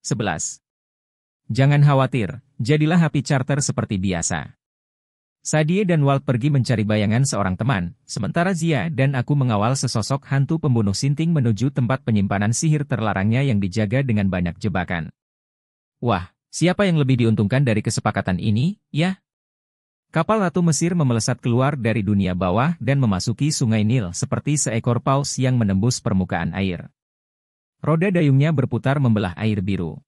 11. Jangan khawatir, jadilah happy charter seperti biasa. Sadie dan Walt pergi mencari bayangan seorang teman, sementara Zia dan aku mengawal sesosok hantu pembunuh sinting menuju tempat penyimpanan sihir terlarangnya yang dijaga dengan banyak jebakan. Wah, siapa yang lebih diuntungkan dari kesepakatan ini, ya? Kapal Ratu Mesir memelesat keluar dari dunia bawah dan memasuki Sungai Nil seperti seekor paus yang menembus permukaan air. Roda dayungnya berputar membelah air biru.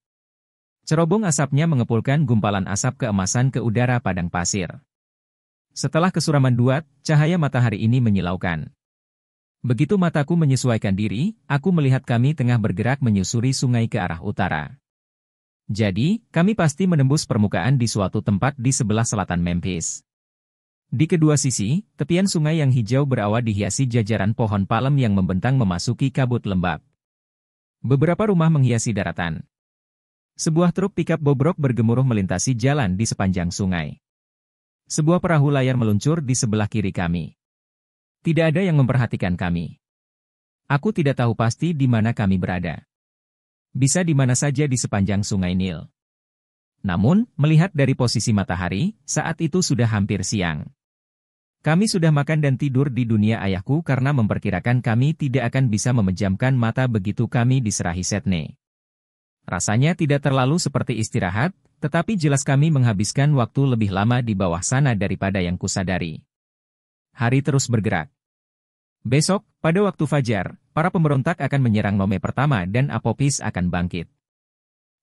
Cerobong asapnya mengepulkan gumpalan asap keemasan ke udara padang pasir. Setelah kesuraman duat, cahaya matahari ini menyilaukan. Begitu mataku menyesuaikan diri, aku melihat kami tengah bergerak menyusuri sungai ke arah utara. Jadi, kami pasti menembus permukaan di suatu tempat di sebelah selatan Memphis. Di kedua sisi, tepian sungai yang hijau berawa dihiasi jajaran pohon palem yang membentang memasuki kabut lembab. Beberapa rumah menghiasi daratan. Sebuah truk pikap bobrok bergemuruh melintasi jalan di sepanjang sungai. Sebuah perahu layar meluncur di sebelah kiri kami. Tidak ada yang memperhatikan kami. Aku tidak tahu pasti di mana kami berada. Bisa di mana saja di sepanjang Sungai Nil. Namun, melihat dari posisi matahari, saat itu sudah hampir siang. Kami sudah makan dan tidur di dunia ayahku karena memperkirakan kami tidak akan bisa memejamkan mata begitu kami diserahi Sydney. Rasanya tidak terlalu seperti istirahat, tetapi jelas kami menghabiskan waktu lebih lama di bawah sana daripada yang kusadari. Hari terus bergerak. Besok, pada waktu fajar, para pemberontak akan menyerang Nome pertama dan Apopis akan bangkit.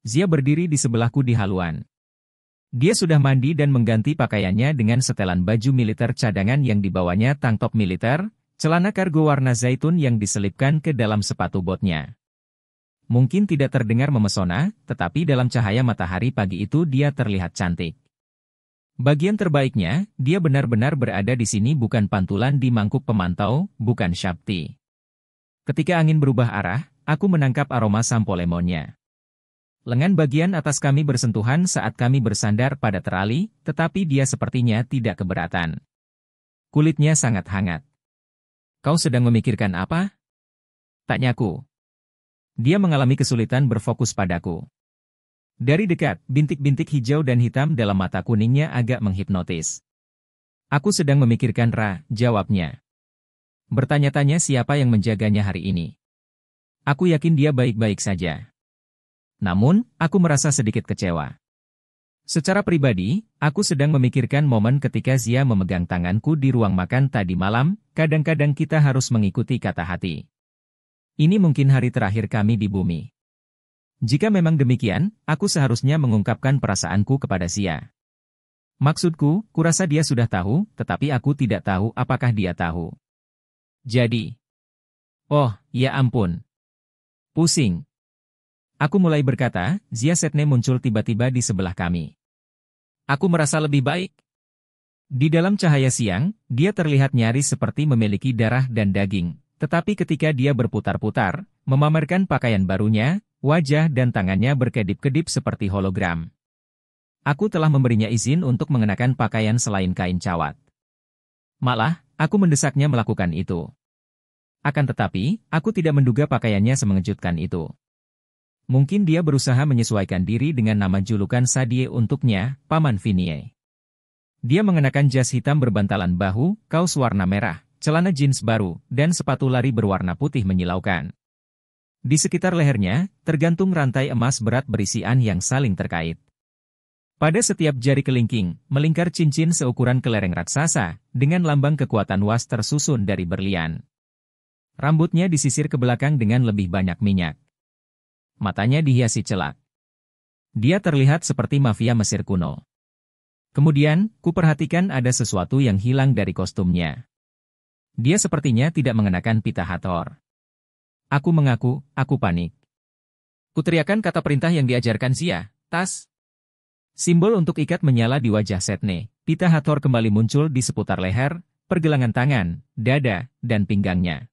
Zia berdiri di sebelahku di haluan. Dia sudah mandi dan mengganti pakaiannya dengan setelan baju militer cadangan yang dibawanya tank top militer, celana kargo warna zaitun yang diselipkan ke dalam sepatu botnya. Mungkin tidak terdengar memesona, tetapi dalam cahaya matahari pagi itu dia terlihat cantik. Bagian terbaiknya, dia benar-benar berada di sini bukan pantulan di mangkuk pemantau, bukan Shakti. Ketika angin berubah arah, aku menangkap aroma sampo lemonnya. Lengan bagian atas kami bersentuhan saat kami bersandar pada terali, tetapi dia sepertinya tidak keberatan. Kulitnya sangat hangat. Kau sedang memikirkan apa? Tanyaku. Dia mengalami kesulitan berfokus padaku. Dari dekat, bintik-bintik hijau dan hitam dalam mata kuningnya agak menghipnotis. Aku sedang memikirkan Ra, jawabnya. Bertanya-tanya siapa yang menjaganya hari ini. Aku yakin dia baik-baik saja. Namun, aku merasa sedikit kecewa. Secara pribadi, aku sedang memikirkan momen ketika Zia memegang tanganku di ruang makan tadi malam, kadang-kadang kita harus mengikuti kata hati. Ini mungkin hari terakhir kami di bumi. Jika memang demikian, aku seharusnya mengungkapkan perasaanku kepada Zia. Maksudku, kurasa dia sudah tahu, tetapi aku tidak tahu apakah dia tahu. Jadi, oh, ya ampun. Pusing. Aku mulai berkata, Zia Sydney muncul tiba-tiba di sebelah kami. Aku merasa lebih baik. Di dalam cahaya siang, dia terlihat nyaris seperti memiliki darah dan daging. Tetapi ketika dia berputar-putar, memamerkan pakaian barunya, wajah dan tangannya berkedip-kedip seperti hologram. Aku telah memberinya izin untuk mengenakan pakaian selain kain cawat. Malah, aku mendesaknya melakukan itu. Akan tetapi, aku tidak menduga pakaiannya semengejutkan itu. Mungkin dia berusaha menyesuaikan diri dengan nama julukan Sadie untuknya, Paman Vinie. Dia mengenakan jas hitam berbantalan bahu, kaos warna merah, celana jeans baru, dan sepatu lari berwarna putih menyilaukan. Di sekitar lehernya, tergantung rantai emas berat berisian yang saling terkait. Pada setiap jari kelingking, melingkar cincin seukuran kelereng raksasa, dengan lambang kekuatan was tersusun dari berlian. Rambutnya disisir ke belakang dengan lebih banyak minyak. Matanya dihiasi celak. Dia terlihat seperti mafia Mesir kuno. Kemudian, kuperhatikan ada sesuatu yang hilang dari kostumnya. Dia sepertinya tidak mengenakan pita hathor. Aku mengaku, aku panik. Kuteriakan kata perintah yang diajarkan Zia, tas. Simbol untuk ikat menyala di wajah Sydney. Pita hathor kembali muncul di seputar leher, pergelangan tangan, dada, dan pinggangnya.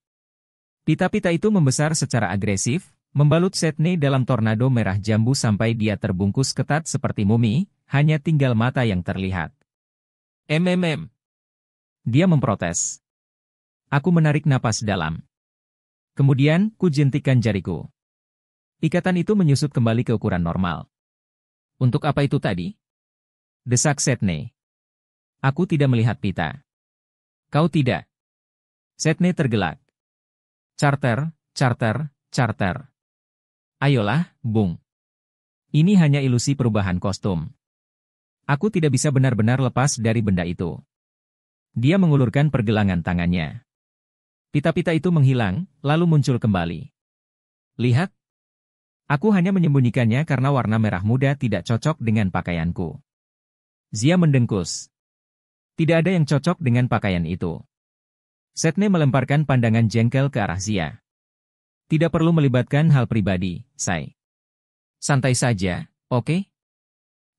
Pita-pita itu membesar secara agresif, membalut Sydney dalam tornado merah jambu sampai dia terbungkus ketat seperti mumi, hanya tinggal mata yang terlihat. Dia memprotes. Aku menarik napas dalam. Kemudian, ku jentikan jariku. Ikatan itu menyusut kembali ke ukuran normal. Untuk apa itu tadi? Desak Setne. Aku tidak melihat pita. Kau tidak. Setne tergelak. Charter, charter, charter. Ayolah, Bung. Ini hanya ilusi perubahan kostum. Aku tidak bisa benar-benar lepas dari benda itu. Dia mengulurkan pergelangan tangannya. Pita-pita itu menghilang, lalu muncul kembali. Lihat. Aku hanya menyembunyikannya karena warna merah muda tidak cocok dengan pakaianku. Zia mendengkus. Tidak ada yang cocok dengan pakaian itu. Setne melemparkan pandangan jengkel ke arah Zia. Tidak perlu melibatkan hal pribadi, Sai. Santai saja, oke?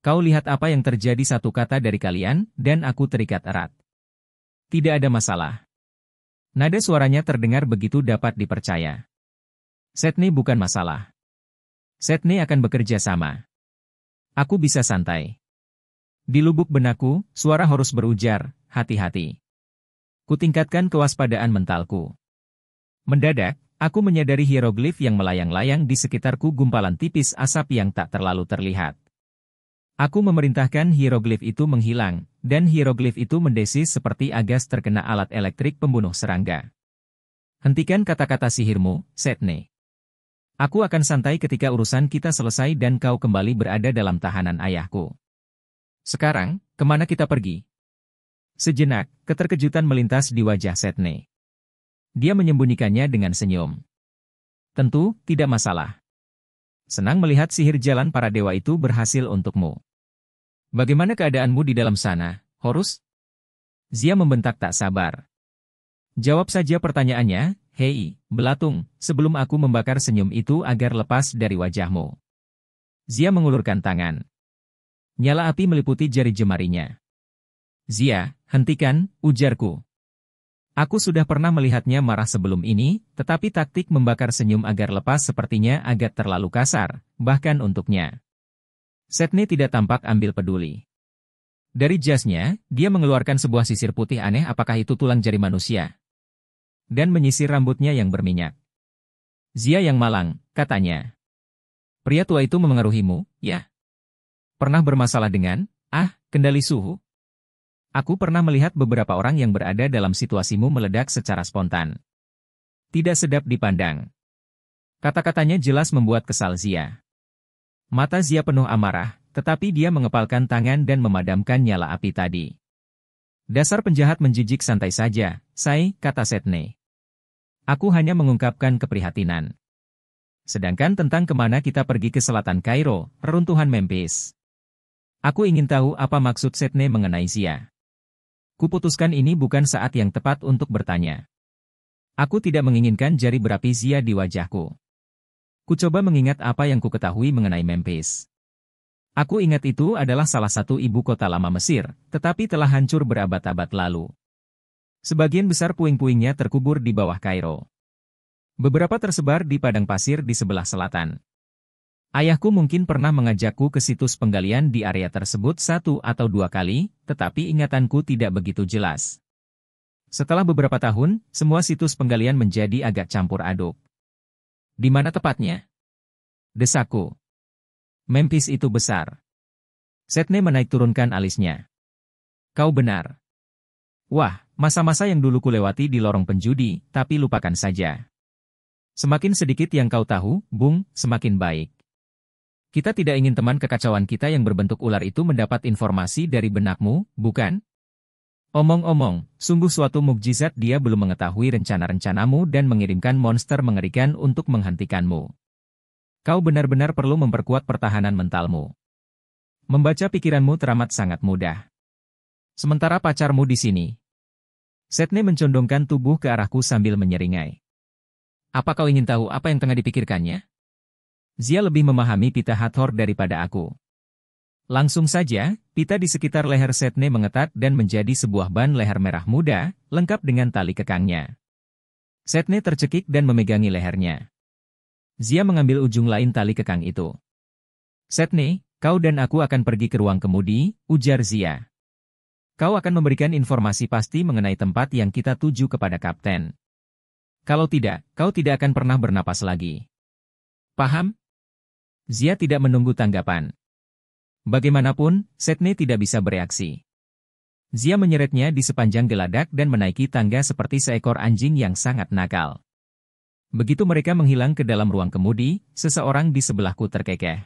Kau lihat apa yang terjadi satu kata dari kalian, dan aku terikat erat. Tidak ada masalah. Nada suaranya terdengar begitu dapat dipercaya. Setne bukan masalah. Setne akan bekerja sama. Aku bisa santai. Di lubuk benakku, suara Horus berujar, hati-hati. Kutingkatkan kewaspadaan mentalku. Mendadak, aku menyadari hieroglif yang melayang-layang di sekitarku gumpalan tipis asap yang tak terlalu terlihat. Aku memerintahkan hieroglif itu menghilang, dan hieroglif itu mendesis seperti agas terkena alat elektrik pembunuh serangga. Hentikan kata-kata sihirmu, Setne. Aku akan santai ketika urusan kita selesai dan kau kembali berada dalam tahanan ayahku. Sekarang, kemana kita pergi? Sejenak, keterkejutan melintas di wajah Setne. Dia menyembunyikannya dengan senyum. Tentu, tidak masalah. Senang melihat sihir jalan para dewa itu berhasil untukmu. Bagaimana keadaanmu di dalam sana, Horus? Zia membentak tak sabar. Jawab saja pertanyaannya, hei, belatung, sebelum aku membakar senyum itu agar lepas dari wajahmu. Zia mengulurkan tangan. Nyala api meliputi jari jemarinya. Zia, hentikan, ujarku. Aku sudah pernah melihatnya marah sebelum ini, tetapi taktik membakar senyum agar lepas sepertinya agak terlalu kasar, bahkan untuknya. Setne tidak tampak ambil peduli. Dari jasnya, dia mengeluarkan sebuah sisir putih aneh, apakah itu tulang jari manusia? Dan menyisir rambutnya yang berminyak. Zia yang malang, katanya. Pria tua itu memengaruhimu, ya? Pernah bermasalah dengan, kendali suhu? Aku pernah melihat beberapa orang yang berada dalam situasimu meledak secara spontan. Tidak sedap dipandang. Kata-katanya jelas membuat kesal Zia. Mata Zia penuh amarah, tetapi dia mengepalkan tangan dan memadamkan nyala api tadi. Dasar penjahat menjijik, santai saja, Sai, kata Setne. Aku hanya mengungkapkan keprihatinan. Sedangkan tentang kemana kita pergi ke selatan Kairo, reruntuhan Memphis. Aku ingin tahu apa maksud Setne mengenai Zia. Kuputuskan ini bukan saat yang tepat untuk bertanya. Aku tidak menginginkan jari berapi Zia di wajahku. Ku coba mengingat apa yang ku ketahui mengenai Memphis. Aku ingat itu adalah salah satu ibu kota lama Mesir, tetapi telah hancur berabad-abad lalu. Sebagian besar puing-puingnya terkubur di bawah Kairo. Beberapa tersebar di padang pasir di sebelah selatan. Ayahku mungkin pernah mengajakku ke situs penggalian di area tersebut 1 atau 2 kali, tetapi ingatanku tidak begitu jelas. Setelah beberapa tahun, semua situs penggalian menjadi agak campur aduk. Di mana tepatnya? Desakku. Memphis itu besar. Setne menaik turunkan alisnya. Kau benar. Wah, masa-masa yang dulu kulewati di lorong penjudi, tapi lupakan saja. Semakin sedikit yang kau tahu, Bung, semakin baik. Kita tidak ingin teman kekacauan kita yang berbentuk ular itu mendapat informasi dari benakmu, bukan? Omong-omong, sungguh suatu mukjizat dia belum mengetahui rencana-rencanamu dan mengirimkan monster mengerikan untuk menghentikanmu. Kau benar-benar perlu memperkuat pertahanan mentalmu. Membaca pikiranmu teramat sangat mudah. Sementara pacarmu di sini. Setne mencondongkan tubuh ke arahku sambil menyeringai. Apa kau ingin tahu apa yang tengah dipikirkannya? Zia lebih memahami pita Hathor daripada aku. Langsung saja, pita di sekitar leher Setne mengetat dan menjadi sebuah ban leher merah muda, lengkap dengan tali kekangnya. Setne tercekik dan memegangi lehernya. Zia mengambil ujung lain tali kekang itu. Setne, kau dan aku akan pergi ke ruang kemudi, ujar Zia. Kau akan memberikan informasi pasti mengenai tempat yang kita tuju kepada Kapten. Kalau tidak, kau tidak akan pernah bernapas lagi. Paham? Zia tidak menunggu tanggapan. Bagaimanapun, Setne tidak bisa bereaksi. Zia menyeretnya di sepanjang geladak dan menaiki tangga seperti seekor anjing yang sangat nakal. Begitu mereka menghilang ke dalam ruang kemudi, seseorang di sebelahku terkekeh.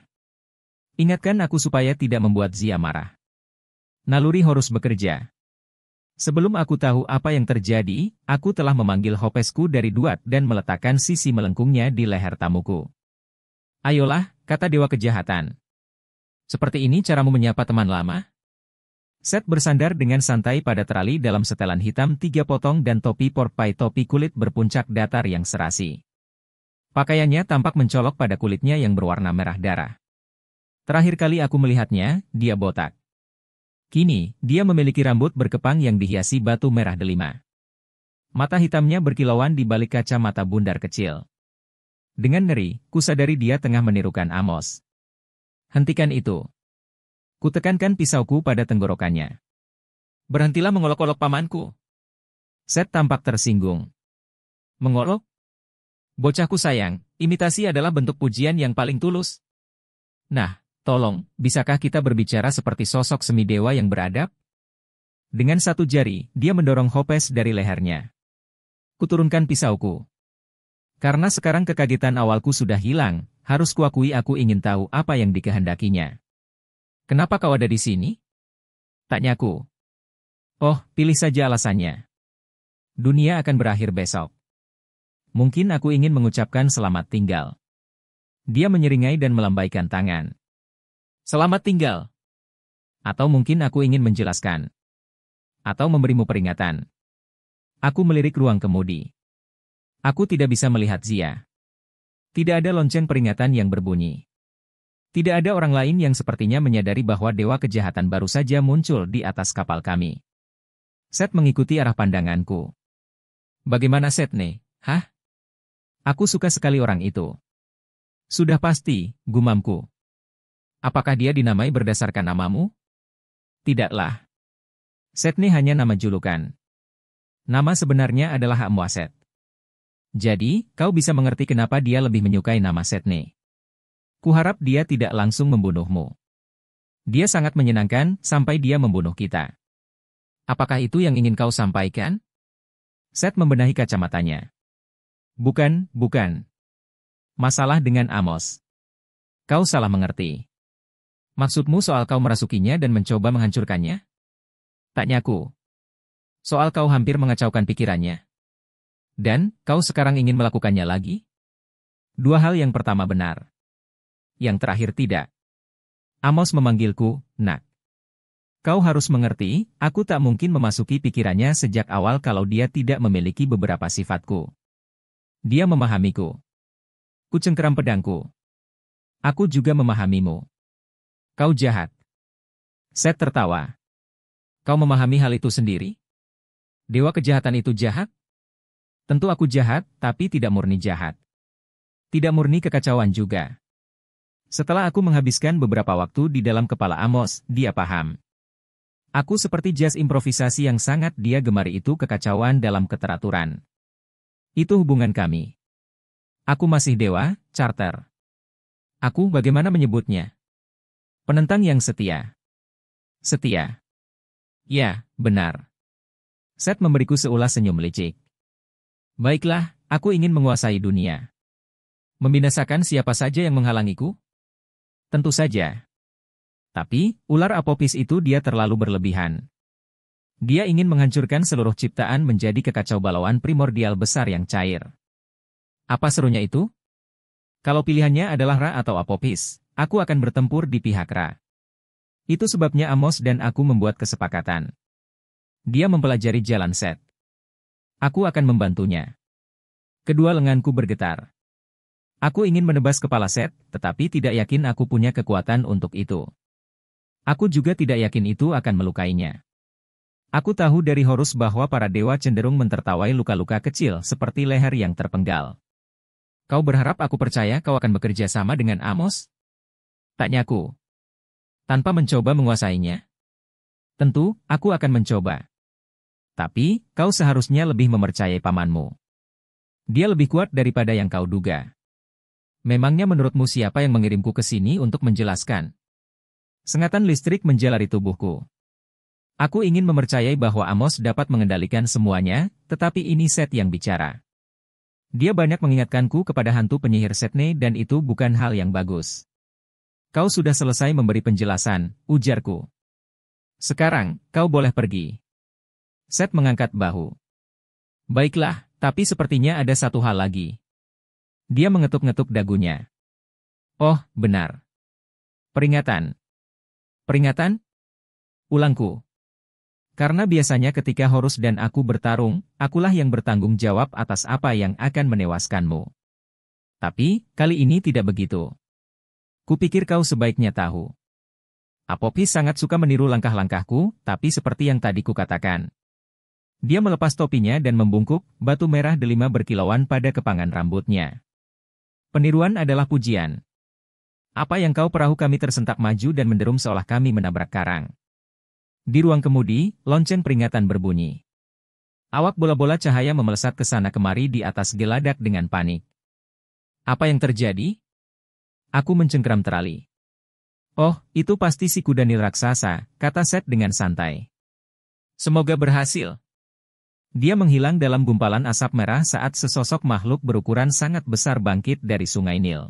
Ingatkan aku supaya tidak membuat Zia marah. Naluri harus bekerja. Sebelum aku tahu apa yang terjadi, aku telah memanggil hopesku dari Duat dan meletakkan sisi melengkungnya di leher tamuku. Ayolah, kata Dewa Kejahatan. Seperti ini caramu menyapa teman lama? Set bersandar dengan santai pada terali dalam setelan hitam 3 potong dan topi porpai topi kulit berpuncak datar yang serasi. Pakaiannya tampak mencolok pada kulitnya yang berwarna merah darah. Terakhir kali aku melihatnya, dia botak. Kini, dia memiliki rambut berkepang yang dihiasi batu merah delima. Mata hitamnya berkilauan di balik kacamata bundar kecil. Dengan ngeri, kusadari dia tengah menirukan Amos. Hentikan itu. Kutekankan pisauku pada tenggorokannya. Berhentilah mengolok-olok pamanku. Set tampak tersinggung. Mengolok? Bocahku sayang, imitasi adalah bentuk pujian yang paling tulus. Nah, tolong, bisakah kita berbicara seperti sosok semidewa yang beradab? Dengan satu jari, dia mendorong Hopes dari lehernya. Kuturunkan pisauku. Karena sekarang kekagetan awalku sudah hilang, harus kuakui aku ingin tahu apa yang dikehendakinya. Kenapa kau ada di sini? Tanyaku. Oh, pilih saja alasannya. Dunia akan berakhir besok. Mungkin aku ingin mengucapkan selamat tinggal. Dia menyeringai dan melambaikan tangan. Selamat tinggal. Atau mungkin aku ingin menjelaskan. Atau memberimu peringatan. Aku melirik ruang kemudi. Aku tidak bisa melihat Zia. Tidak ada lonceng peringatan yang berbunyi. Tidak ada orang lain yang sepertinya menyadari bahwa Dewa Kejahatan baru saja muncul di atas kapal kami. Set mengikuti arah pandanganku. Bagaimana Setne? Hah? Aku suka sekali orang itu. Sudah pasti, gumamku. Apakah dia dinamai berdasarkan namamu? Tidaklah. Setne hanya nama julukan. Nama sebenarnya adalah Amwaset. Jadi, kau bisa mengerti kenapa dia lebih menyukai nama Setne. Kuharap dia tidak langsung membunuhmu. Dia sangat menyenangkan sampai dia membunuh kita. Apakah itu yang ingin kau sampaikan? Set membenahi kacamatanya. Bukan. Masalah dengan Amos. Kau salah mengerti. Maksudmu soal kau merasukinya dan mencoba menghancurkannya? Tanyaku. Soal kau hampir mengacaukan pikirannya. Dan, kau sekarang ingin melakukannya lagi? Dua hal yang pertama benar. Yang terakhir tidak. Amos memanggilku, Nak. Kau harus mengerti, aku tak mungkin memasuki pikirannya sejak awal kalau dia tidak memiliki beberapa sifatku. Dia memahamiku. Kucengkeram pedangku. Aku juga memahamimu. Kau jahat. Set tertawa. Kau memahami hal itu sendiri? Dewa Kejahatan itu jahat? Tentu aku jahat, tapi tidak murni jahat. Tidak murni kekacauan juga. Setelah aku menghabiskan beberapa waktu di dalam kepala Amos, dia paham. Aku seperti jas improvisasi yang sangat dia gemari itu kekacauan dalam keteraturan. Itu hubungan kami. Aku masih dewa, Charter. Aku bagaimana menyebutnya? Penentang yang setia. Setia. Ya, benar. Set memberiku seulas senyum licik. Baiklah, aku ingin menguasai dunia. Membinasakan siapa saja yang menghalangiku? Tentu saja. Tapi, ular apopis itu dia terlalu berlebihan. Dia ingin menghancurkan seluruh ciptaan menjadi kekacau balauan primordial besar yang cair. Apa serunya itu? Kalau pilihannya adalah Ra atau Apopis, aku akan bertempur di pihak Ra. Itu sebabnya Amos dan aku membuat kesepakatan. Dia mempelajari jalan Set. Aku akan membantunya. Kedua lenganku bergetar. Aku ingin menebas kepala Set, tetapi tidak yakin aku punya kekuatan untuk itu. Aku juga tidak yakin itu akan melukainya. Aku tahu dari Horus bahwa para dewa cenderung mentertawai luka-luka kecil seperti leher yang terpenggal. Kau berharap aku percaya kau akan bekerja sama dengan Amos? Tanyaku. Tanpa mencoba menguasainya? Tentu, aku akan mencoba. Tapi, kau seharusnya lebih mempercayai pamanmu. Dia lebih kuat daripada yang kau duga. Memangnya menurutmu siapa yang mengirimku ke sini untuk menjelaskan? Sengatan listrik menjalari tubuhku. Aku ingin mempercayai bahwa Amos dapat mengendalikan semuanya, tetapi ini Seth yang bicara. Dia banyak mengingatkanku kepada hantu penyihir Sydney dan itu bukan hal yang bagus. Kau sudah selesai memberi penjelasan, ujarku. Sekarang, kau boleh pergi. Seth mengangkat bahu. Baiklah, tapi sepertinya ada satu hal lagi. Dia mengetuk-ngetuk dagunya. Oh, benar. Peringatan. Peringatan? Ulangku. Karena biasanya ketika Horus dan aku bertarung, akulah yang bertanggung jawab atas apa yang akan menewaskanmu. Tapi, kali ini tidak begitu. Kupikir kau sebaiknya tahu. Apophis sangat suka meniru langkah-langkahku, tapi seperti yang tadi kukatakan. Dia melepas topinya dan membungkuk, batu merah delima berkilauan pada kepangan rambutnya. Peniruan adalah pujian. Apa yang kau perahu kami tersentak maju dan menderum seolah kami menabrak karang. Di ruang kemudi, lonceng peringatan berbunyi. Awak bola-bola cahaya memelesat ke sana kemari di atas geladak dengan panik. Apa yang terjadi? Aku mencengkeram terali. Oh, itu pasti si kuda nil raksasa, kata Seth dengan santai. Semoga berhasil. Dia menghilang dalam gumpalan asap merah saat sesosok makhluk berukuran sangat besar bangkit dari sungai Nil.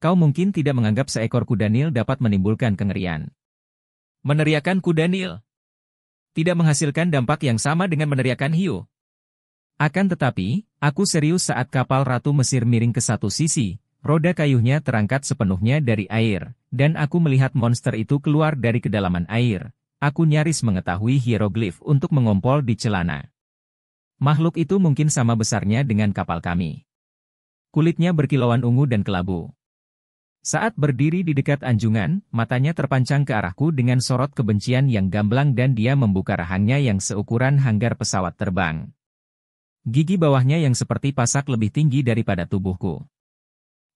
Kau mungkin tidak menganggap seekor kuda Nil dapat menimbulkan kengerian. Meneriakan kuda Nil tidak menghasilkan dampak yang sama dengan meneriakan hiu. Akan tetapi, aku serius saat kapal Ratu Mesir miring ke satu sisi, roda kayunya terangkat sepenuhnya dari air, dan aku melihat monster itu keluar dari kedalaman air. Aku nyaris mengetahui hieroglif untuk mengompol di celana. Makhluk itu mungkin sama besarnya dengan kapal kami. Kulitnya berkilauan ungu dan kelabu. Saat berdiri di dekat anjungan, matanya terpancang ke arahku dengan sorot kebencian yang gamblang dan dia membuka rahangnya yang seukuran hanggar pesawat terbang. Gigi bawahnya yang seperti pasak lebih tinggi daripada tubuhku.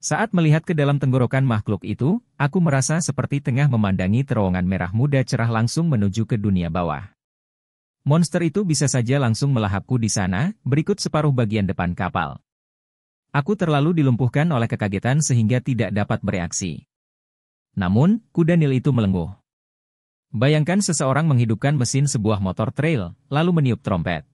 Saat melihat ke dalam tenggorokan makhluk itu, aku merasa seperti tengah memandangi terowongan merah muda cerah langsung menuju ke dunia bawah. Monster itu bisa saja langsung melahapku di sana, berikut separuh bagian depan kapal. Aku terlalu dilumpuhkan oleh kekagetan sehingga tidak dapat bereaksi. Namun, kuda Nil itu melengguh. Bayangkan seseorang menghidupkan mesin sebuah motor trail, lalu meniup trompet.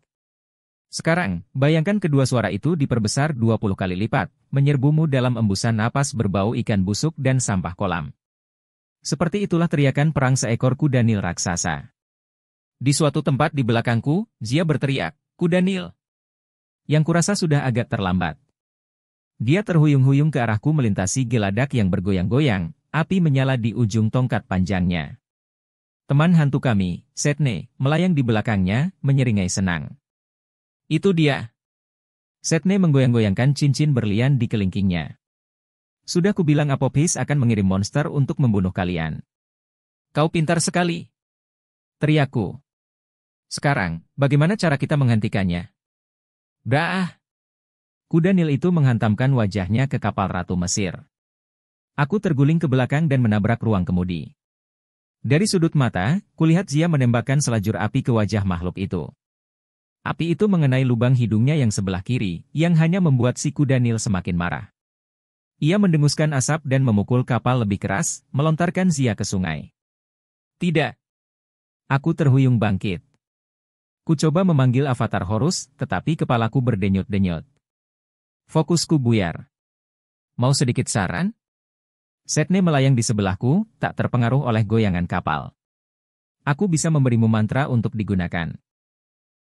Sekarang, bayangkan kedua suara itu diperbesar 20 kali lipat, menyerbumu dalam embusan napas berbau ikan busuk dan sampah kolam. Seperti itulah teriakan perang seekor kuda Nil raksasa. Di suatu tempat di belakangku, Zia berteriak, "Kuda Nil!" Yang kurasa sudah agak terlambat. Dia terhuyung-huyung ke arahku melintasi geladak yang bergoyang-goyang, api menyala di ujung tongkat panjangnya. Teman hantu kami, Sydney, melayang di belakangnya, menyeringai senang. Itu dia. Sydney menggoyang-goyangkan cincin berlian di kelingkingnya. Sudah kubilang Apophis akan mengirim monster untuk membunuh kalian. Kau pintar sekali. Teriakku. Sekarang, bagaimana cara kita menghentikannya? Bah! Kuda Nil itu menghantamkan wajahnya ke kapal Ratu Mesir. Aku terguling ke belakang dan menabrak ruang kemudi. Dari sudut mata, kulihat Zia menembakkan selajur api ke wajah makhluk itu. Api itu mengenai lubang hidungnya yang sebelah kiri, yang hanya membuat si kuda Nil semakin marah. Ia mendenguskan asap dan memukul kapal lebih keras, melontarkan Zia ke sungai. Tidak. Aku terhuyung bangkit. Ku coba memanggil avatar Horus, tetapi kepalaku berdenyut-denyut. Fokusku buyar. Mau sedikit saran? Sydney melayang di sebelahku, tak terpengaruh oleh goyangan kapal. Aku bisa memberimu mantra untuk digunakan.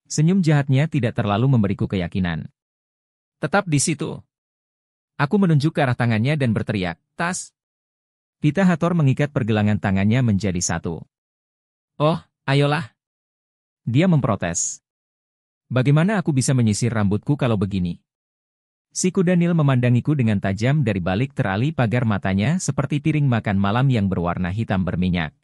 Senyum jahatnya tidak terlalu memberiku keyakinan. Tetap di situ. Aku menunjuk ke arah tangannya dan berteriak, "Tas!" Pita Hathor mengikat pergelangan tangannya menjadi satu. Oh, ayolah. Dia memprotes. Bagaimana aku bisa menyisir rambutku kalau begini? Si kuda Nil memandangiku dengan tajam dari balik terali pagar matanya seperti piring makan malam yang berwarna hitam berminyak.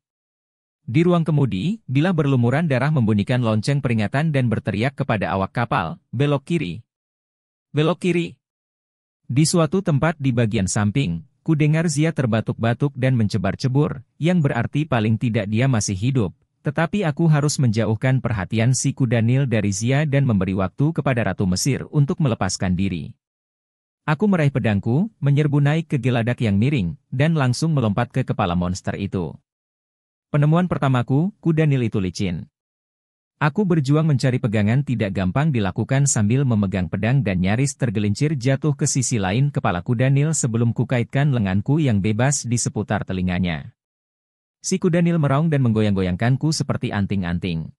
Di ruang kemudi, bilah berlumuran darah membunyikan lonceng peringatan dan berteriak kepada awak kapal, "Belok kiri! Belok kiri!" Di suatu tempat di bagian samping, ku dengar Zia terbatuk-batuk dan mencebar-cebur, yang berarti paling tidak dia masih hidup, tetapi aku harus menjauhkan perhatian si kuda Nil dari Zia dan memberi waktu kepada Ratu Mesir untuk melepaskan diri. Aku meraih pedangku, menyerbu naik ke geladak yang miring, dan langsung melompat ke kepala monster itu. Penemuan pertamaku, kuda Nil itu licin. Aku berjuang mencari pegangan tidak gampang dilakukan sambil memegang pedang dan nyaris tergelincir jatuh ke sisi lain kepala kuda Nil sebelum kukaitkan lenganku yang bebas di seputar telinganya. Si kuda Nil meraung dan menggoyang-goyangkanku seperti anting-anting.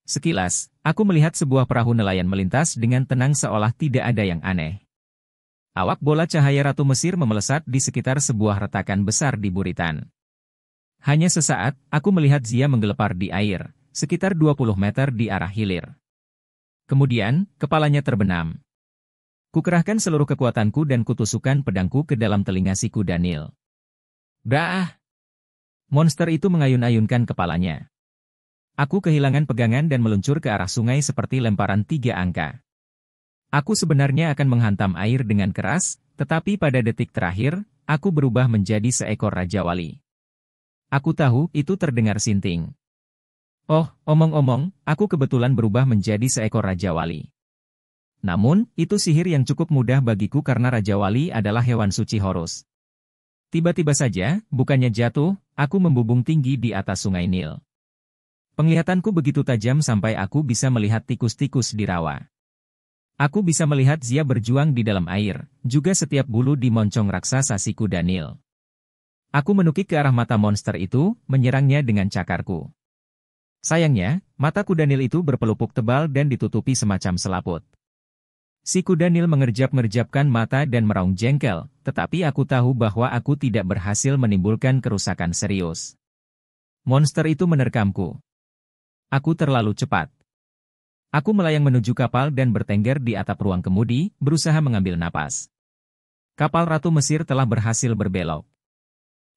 Sekilas, aku melihat sebuah perahu nelayan melintas dengan tenang seolah tidak ada yang aneh. Awak bola cahaya Ratu Mesir memelesat di sekitar sebuah retakan besar di buritan. Hanya sesaat, aku melihat Zia menggelepar di air, sekitar 20 meter di arah hilir. Kemudian, kepalanya terbenam. Kukerahkan seluruh kekuatanku dan kutusukkan pedangku ke dalam telinga si kuda Nil. Bah! Monster itu mengayun-ayunkan kepalanya. Aku kehilangan pegangan dan meluncur ke arah sungai seperti lemparan 3 angka. Aku sebenarnya akan menghantam air dengan keras, tetapi pada detik terakhir, aku berubah menjadi seekor Raja Wali. Aku tahu itu terdengar sinting. Oh, omong-omong, aku kebetulan berubah menjadi seekor Raja Wali. Namun, itu sihir yang cukup mudah bagiku karena Raja Wali adalah hewan suci Horus. Tiba-tiba saja, bukannya jatuh, aku membubung tinggi di atas sungai Nil. Penglihatanku begitu tajam sampai aku bisa melihat tikus-tikus di rawa. Aku bisa melihat Zia berjuang di dalam air, juga setiap bulu di moncong raksasa si kuda Nil. Aku menukik ke arah mata monster itu, menyerangnya dengan cakarku. Sayangnya, mata kuda Nil itu berpelupuk tebal dan ditutupi semacam selaput. Si kuda Nil mengerjap-ngerjapkan mata dan meraung jengkel, tetapi aku tahu bahwa aku tidak berhasil menimbulkan kerusakan serius. Monster itu menerkamku. Aku terlalu cepat. Aku melayang menuju kapal dan bertengger di atap ruang kemudi, berusaha mengambil napas. Kapal Ratu Mesir telah berhasil berbelok.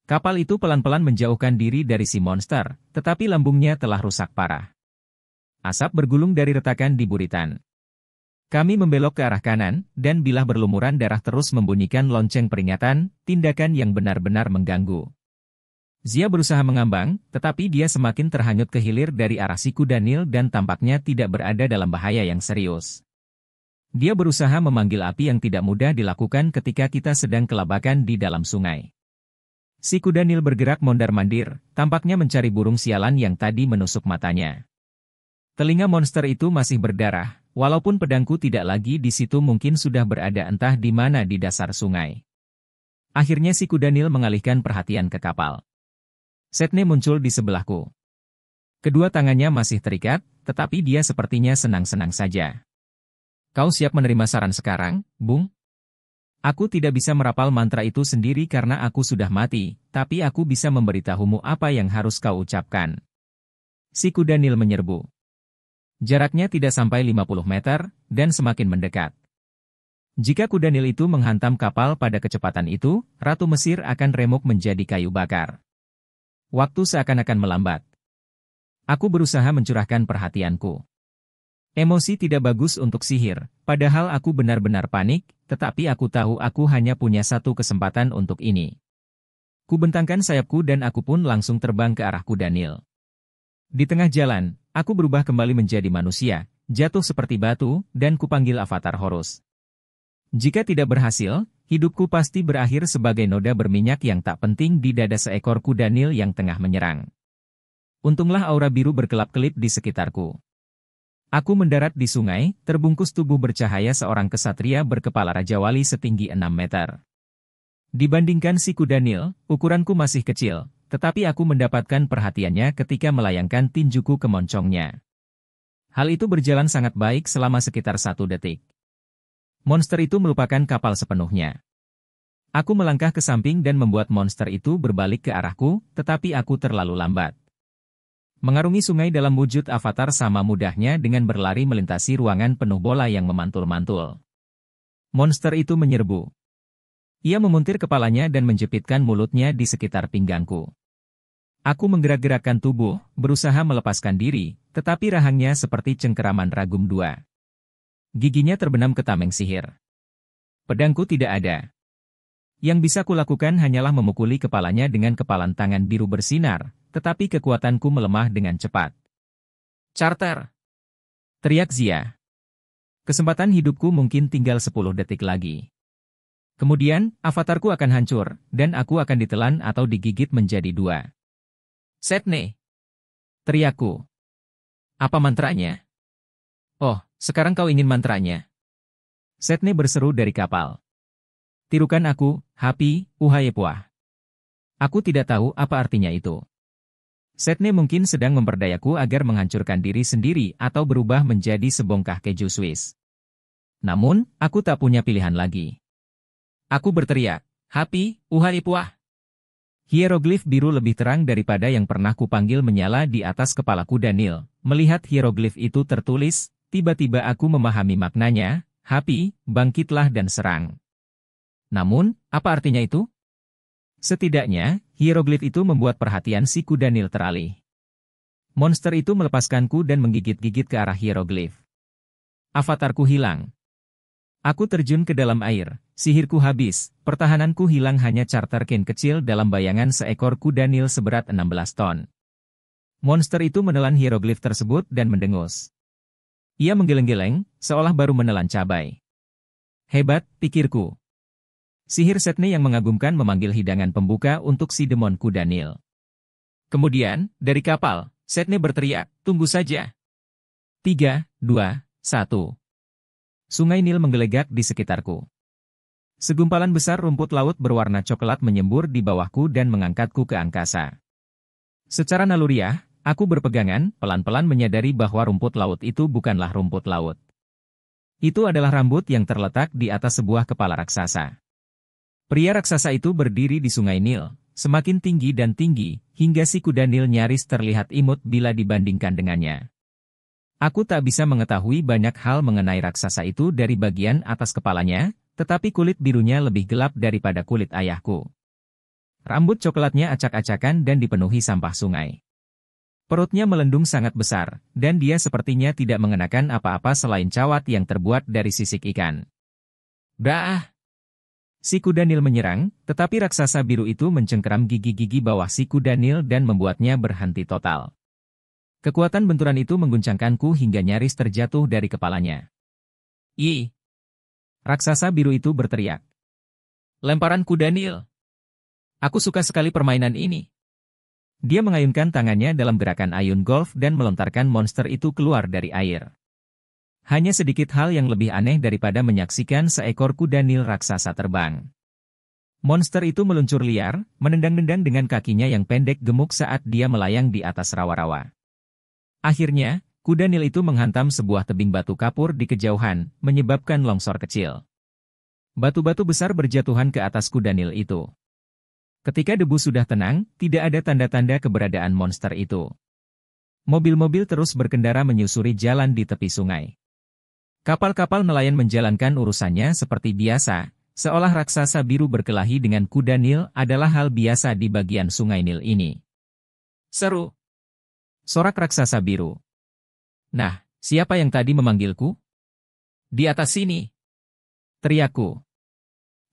Kapal itu pelan-pelan menjauhkan diri dari si monster, tetapi lambungnya telah rusak parah. Asap bergulung dari retakan di buritan. Kami membelok ke arah kanan, dan bilah berlumuran darah terus membunyikan lonceng peringatan, tindakan yang benar-benar mengganggu. Zia berusaha mengambang, tetapi dia semakin terhanyut ke hilir dari arah si kuda Nil dan tampaknya tidak berada dalam bahaya yang serius. Dia berusaha memanggil api yang tidak mudah dilakukan ketika kita sedang kelabakan di dalam sungai. Si kuda Nil bergerak mondar-mandir, tampaknya mencari burung sialan yang tadi menusuk matanya. Telinga monster itu masih berdarah, walaupun pedangku tidak lagi di situ mungkin sudah berada entah di mana di dasar sungai. Akhirnya si kuda Nil mengalihkan perhatian ke kapal. Setne muncul di sebelahku. Kedua tangannya masih terikat, tetapi dia sepertinya senang-senang saja. Kau siap menerima saran sekarang, Bung? Aku tidak bisa merapal mantra itu sendiri karena aku sudah mati, tapi aku bisa memberitahumu apa yang harus kau ucapkan. Si kuda Nil menyerbu. Jaraknya tidak sampai 50 meter, dan semakin mendekat. Jika kuda Nil itu menghantam kapal pada kecepatan itu, Ratu Mesir akan remuk menjadi kayu bakar. Waktu seakan-akan melambat. Aku berusaha mencurahkan perhatianku. Emosi tidak bagus untuk sihir, padahal aku benar-benar panik, tetapi aku tahu aku hanya punya satu kesempatan untuk ini. Kubentangkan sayapku dan aku pun langsung terbang ke arah kuda Nil. Di tengah jalan, aku berubah kembali menjadi manusia, jatuh seperti batu, dan kupanggil avatar Horus. Jika tidak berhasil, hidupku pasti berakhir sebagai noda berminyak yang tak penting di dada seekor kuda Nil yang tengah menyerang. Untunglah aura biru berkelap-kelip di sekitarku. Aku mendarat di sungai, terbungkus tubuh bercahaya seorang kesatria berkepala Raja Wali setinggi 6 meter. Dibandingkan si kuda Nil, ukuranku masih kecil, tetapi aku mendapatkan perhatiannya ketika melayangkan tinjuku ke moncongnya. Hal itu berjalan sangat baik selama sekitar 1 detik. Monster itu melupakan kapal sepenuhnya. Aku melangkah ke samping dan membuat monster itu berbalik ke arahku, tetapi aku terlalu lambat. Mengarungi sungai dalam wujud avatar sama mudahnya dengan berlari melintasi ruangan penuh bola yang memantul-mantul. Monster itu menyerbu. Ia memuntir kepalanya dan menjepitkan mulutnya di sekitar pinggangku. Aku menggerak-gerakkan tubuh, berusaha melepaskan diri, tetapi rahangnya seperti cengkeraman ragum 2. Giginya terbenam ke tameng sihir. Pedangku tidak ada. Yang bisa kulakukan hanyalah memukuli kepalanya dengan kepalan tangan biru bersinar, tetapi kekuatanku melemah dengan cepat. Charter! Teriak Zia. Kesempatan hidupku mungkin tinggal 10 detik lagi. Kemudian, avatarku akan hancur, dan aku akan ditelan atau digigit menjadi dua. Setne! Teriakku. Apa mantranya? Oh, sekarang kau ingin mantranya. Setne berseru dari kapal. Tirukan aku, Hapi, Uhayepuah. Aku tidak tahu apa artinya itu. Setne mungkin sedang memperdayaku agar menghancurkan diri sendiri atau berubah menjadi sebongkah keju Swiss. Namun, aku tak punya pilihan lagi. Aku berteriak, Hapi, Uhayepuah. Hieroglif biru lebih terang daripada yang pernah kupanggil menyala di atas kepalaku Daniel. Melihat hieroglif itu tertulis, tiba-tiba aku memahami maknanya, Hapi, bangkitlah dan serang. Namun, apa artinya itu? Setidaknya, hieroglif itu membuat perhatian si Kudanil teralih. Monster itu melepaskanku dan menggigit-gigit ke arah hieroglif. Avatarku hilang. Aku terjun ke dalam air, sihirku habis, pertahananku hilang hanya charter Kane kecil dalam bayangan seekor Kudanil seberat 16 ton. Monster itu menelan hieroglif tersebut dan mendengus. Ia menggeleng-geleng, seolah baru menelan cabai. Hebat, pikirku. Sihir Setne yang mengagumkan memanggil hidangan pembuka untuk si demon Kudanil. Kemudian, dari kapal, Setne berteriak, tunggu saja. 3, 2, 1. Sungai Nil menggelegak di sekitarku. Segumpalan besar rumput laut berwarna coklat menyembur di bawahku dan mengangkatku ke angkasa. Secara naluriah, aku berpegangan, pelan-pelan menyadari bahwa rumput laut itu bukanlah rumput laut. Itu adalah rambut yang terletak di atas sebuah kepala raksasa. Pria raksasa itu berdiri di Sungai Nil, semakin tinggi dan tinggi, hingga si kuda Nil nyaris terlihat imut bila dibandingkan dengannya. Aku tak bisa mengetahui banyak hal mengenai raksasa itu dari bagian atas kepalanya, tetapi kulit birunya lebih gelap daripada kulit ayahku. Rambut coklatnya acak-acakan dan dipenuhi sampah sungai. Perutnya melendung sangat besar, dan dia sepertinya tidak mengenakan apa-apa selain cawat yang terbuat dari sisik ikan. Bah! Si kuda Nil menyerang, tetapi raksasa biru itu mencengkeram gigi-gigi bawah si kuda Nil dan membuatnya berhenti total. Kekuatan benturan itu mengguncangkanku hingga nyaris terjatuh dari kepalanya. Ih! Raksasa biru itu berteriak. Lemparan kuda Nil. Aku suka sekali permainan ini. Dia mengayunkan tangannya dalam gerakan ayun golf dan melontarkan monster itu keluar dari air. Hanya sedikit hal yang lebih aneh daripada menyaksikan seekor kuda Nil raksasa terbang. Monster itu meluncur liar, menendang-nendang dengan kakinya yang pendek gemuk saat dia melayang di atas rawa-rawa. Akhirnya, kuda Nil itu menghantam sebuah tebing batu kapur di kejauhan, menyebabkan longsor kecil. Batu-batu besar berjatuhan ke atas kuda Nil itu. Ketika debu sudah tenang, tidak ada tanda-tanda keberadaan monster itu. Mobil-mobil terus berkendara menyusuri jalan di tepi sungai. Kapal-kapal nelayan menjalankan urusannya seperti biasa, seolah raksasa biru berkelahi dengan kuda Nil adalah hal biasa di bagian Sungai Nil ini. Seru! Sorak raksasa biru. Nah, siapa yang tadi memanggilku? Di atas sini! Teriakku.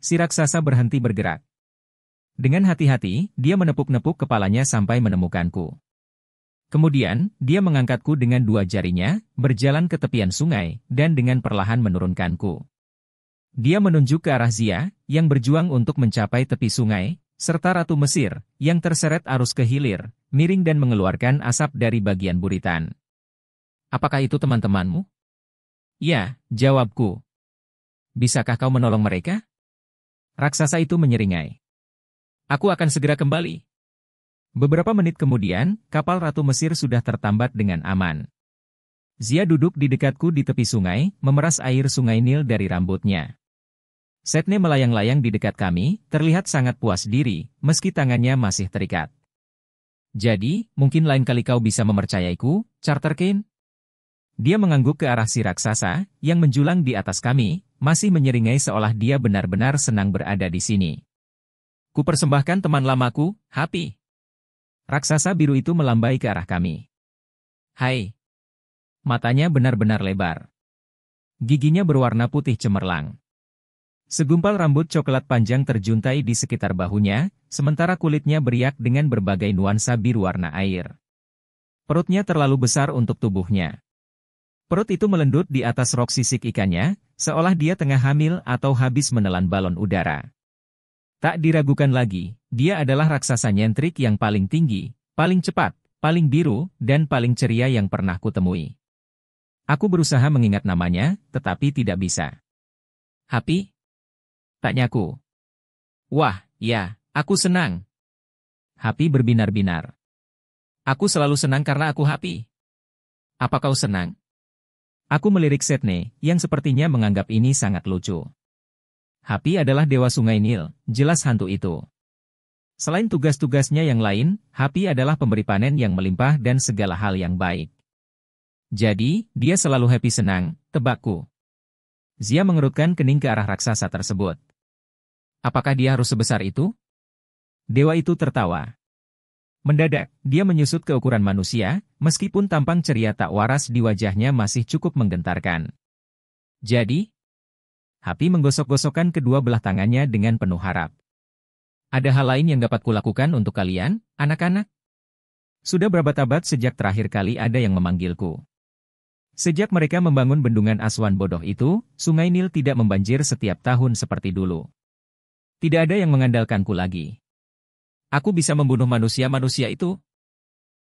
Si raksasa berhenti bergerak. Dengan hati-hati, dia menepuk-nepuk kepalanya sampai menemukanku. Kemudian, dia mengangkatku dengan dua jarinya, berjalan ke tepian sungai, dan dengan perlahan menurunkanku. Dia menunjuk ke arah Zia, yang berjuang untuk mencapai tepi sungai, serta Ratu Mesir, yang terseret arus ke hilir, miring dan mengeluarkan asap dari bagian buritan. Apakah itu teman-temanmu? Ya, jawabku. Bisakah kau menolong mereka? Raksasa itu menyeringai. Aku akan segera kembali. Beberapa menit kemudian, kapal Ratu Mesir sudah tertambat dengan aman. Zia duduk di dekatku di tepi sungai, memeras air Sungai Nil dari rambutnya. Setne melayang-layang di dekat kami, terlihat sangat puas diri, meski tangannya masih terikat. Jadi, mungkin lain kali kau bisa mempercayaiku, Charter Kane? Dia mengangguk ke arah si raksasa, yang menjulang di atas kami, masih menyeringai seolah dia benar-benar senang berada di sini. Kupersembahkan teman lamaku, Hapi. Raksasa biru itu melambai ke arah kami. Hai. Matanya benar-benar lebar. Giginya berwarna putih cemerlang. Segumpal rambut coklat panjang terjuntai di sekitar bahunya, sementara kulitnya beriak dengan berbagai nuansa biru warna air. Perutnya terlalu besar untuk tubuhnya. Perut itu melendut di atas rok sisik ikannya, seolah dia tengah hamil atau habis menelan balon udara. Tak diragukan lagi, dia adalah raksasa nyentrik yang paling tinggi, paling cepat, paling biru, dan paling ceria yang pernah kutemui. Aku berusaha mengingat namanya, tetapi tidak bisa. Happy? Tanyaku. Wah, ya, aku senang. Happy berbinar-binar. Aku selalu senang karena aku happy. Apa kau senang? Aku melirik Sydney, yang sepertinya menganggap ini sangat lucu. Happy adalah dewa sungai Nil, jelas hantu itu. Selain tugas-tugasnya yang lain, Happy adalah pemberi panen yang melimpah dan segala hal yang baik. Jadi, dia selalu happy senang, tebakku. Zia mengerutkan kening ke arah raksasa tersebut. Apakah dia harus sebesar itu? Dewa itu tertawa. Mendadak, dia menyusut ke ukuran manusia, meskipun tampang ceria tak waras di wajahnya masih cukup menggentarkan. Jadi, Happy menggosok-gosokkan kedua belah tangannya dengan penuh harap. Ada hal lain yang dapat kulakukan untuk kalian, anak-anak? Sudah berabad-abad sejak terakhir kali ada yang memanggilku. Sejak mereka membangun bendungan Aswan bodoh itu, Sungai Nil tidak membanjir setiap tahun seperti dulu. Tidak ada yang mengandalkanku lagi. Aku bisa membunuh manusia-manusia itu.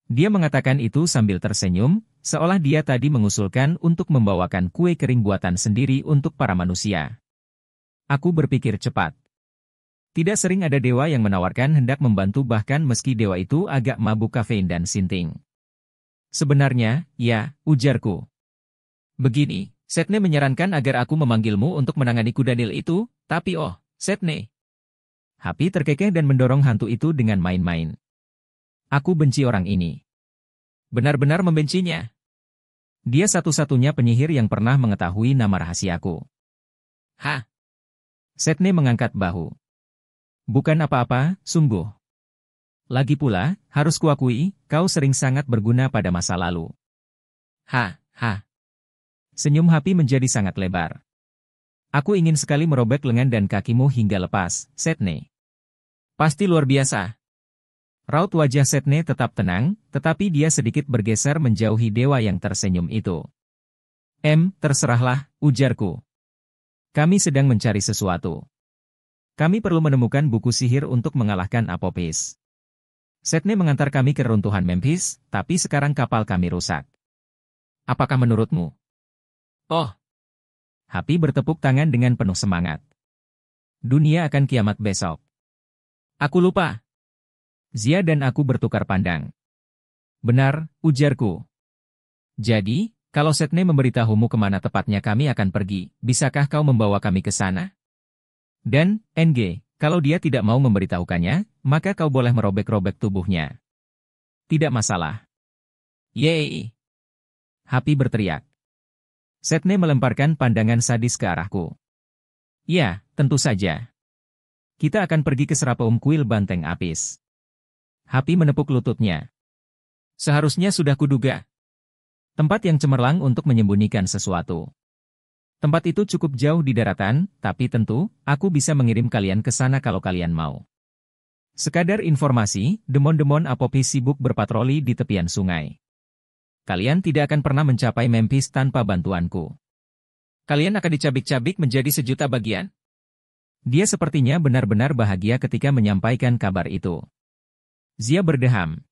Dia mengatakan itu sambil tersenyum, seolah dia tadi mengusulkan untuk membawakan kue kering buatan sendiri untuk para manusia. Aku berpikir cepat. Tidak sering ada dewa yang menawarkan hendak membantu bahkan meski dewa itu agak mabuk kafein dan sinting. Sebenarnya, ya, ujarku. Begini, Sydney menyarankan agar aku memanggilmu untuk menangani kuda Nil itu, tapi oh, Sydney. Happy terkekeh dan mendorong hantu itu dengan main-main. Aku benci orang ini. Benar-benar membencinya. Dia satu-satunya penyihir yang pernah mengetahui nama rahasiaku. Hah? Sydney mengangkat bahu. Bukan apa-apa, sungguh. Lagi pula, harus kuakui, kau sering sangat berguna pada masa lalu. Ha. Senyum Happy menjadi sangat lebar. Aku ingin sekali merobek lengan dan kakimu hingga lepas, Sydney. Pasti luar biasa. Raut wajah Sydney tetap tenang, tetapi dia sedikit bergeser menjauhi dewa yang tersenyum itu. Terserahlah, ujarku. Kami sedang mencari sesuatu. Kami perlu menemukan buku sihir untuk mengalahkan Apophis. Sydney mengantar kami ke reruntuhan Memphis, tapi sekarang kapal kami rusak. Apakah menurutmu? Oh. Happy bertepuk tangan dengan penuh semangat. Dunia akan kiamat besok. Aku lupa. Zia dan aku bertukar pandang. Benar, ujarku. Jadi, kalau Sydney memberitahumu kemana tepatnya kami akan pergi, bisakah kau membawa kami ke sana? Dan, kalau dia tidak mau memberitahukannya, maka kau boleh merobek-robek tubuhnya. Tidak masalah. Yeay! Happy berteriak. Sydney melemparkan pandangan sadis ke arahku. Ya, tentu saja. Kita akan pergi ke Serapeum Kuil Banteng Apis. Happy menepuk lututnya. Seharusnya sudah kuduga. Tempat yang cemerlang untuk menyembunyikan sesuatu. Tempat itu cukup jauh di daratan, tapi tentu, aku bisa mengirim kalian ke sana kalau kalian mau. Sekadar informasi, demon-demon Apophis sibuk berpatroli di tepian sungai. Kalian tidak akan pernah mencapai Memphis tanpa bantuanku. Kalian akan dicabik-cabik menjadi sejuta bagian. Dia sepertinya benar-benar bahagia ketika menyampaikan kabar itu. Zia berdeham.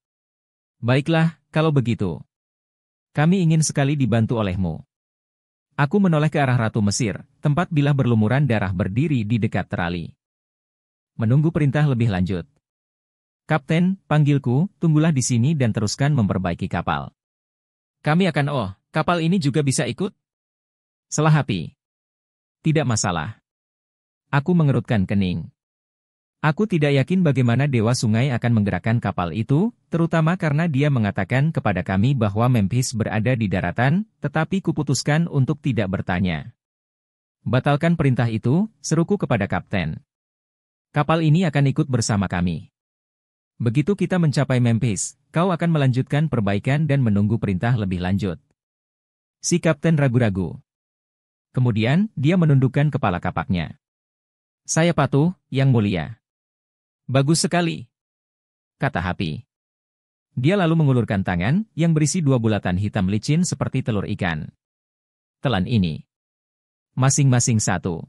Baiklah, kalau begitu. Kami ingin sekali dibantu olehmu. Aku menoleh ke arah Ratu Mesir, tempat bilah berlumuran darah berdiri di dekat terali. Menunggu perintah lebih lanjut. Kapten, panggilku, tunggulah di sini dan teruskan memperbaiki kapal. Kami akan kapal ini juga bisa ikut? Selah Happy. Tidak masalah. Aku mengerutkan kening. Aku tidak yakin bagaimana Dewa Sungai akan menggerakkan kapal itu, terutama karena dia mengatakan kepada kami bahwa Memphis berada di daratan, tetapi kuputuskan untuk tidak bertanya. Batalkan perintah itu, seruku kepada kapten. Kapal ini akan ikut bersama kami. Begitu kita mencapai Memphis, kau akan melanjutkan perbaikan dan menunggu perintah lebih lanjut. Si kapten ragu-ragu. Kemudian, dia menundukkan kepala kapaknya. Saya patuh, Yang Mulia. Bagus sekali, kata Happy. Dia lalu mengulurkan tangan, yang berisi dua bulatan hitam licin seperti telur ikan. telan ini. Masing-masing satu.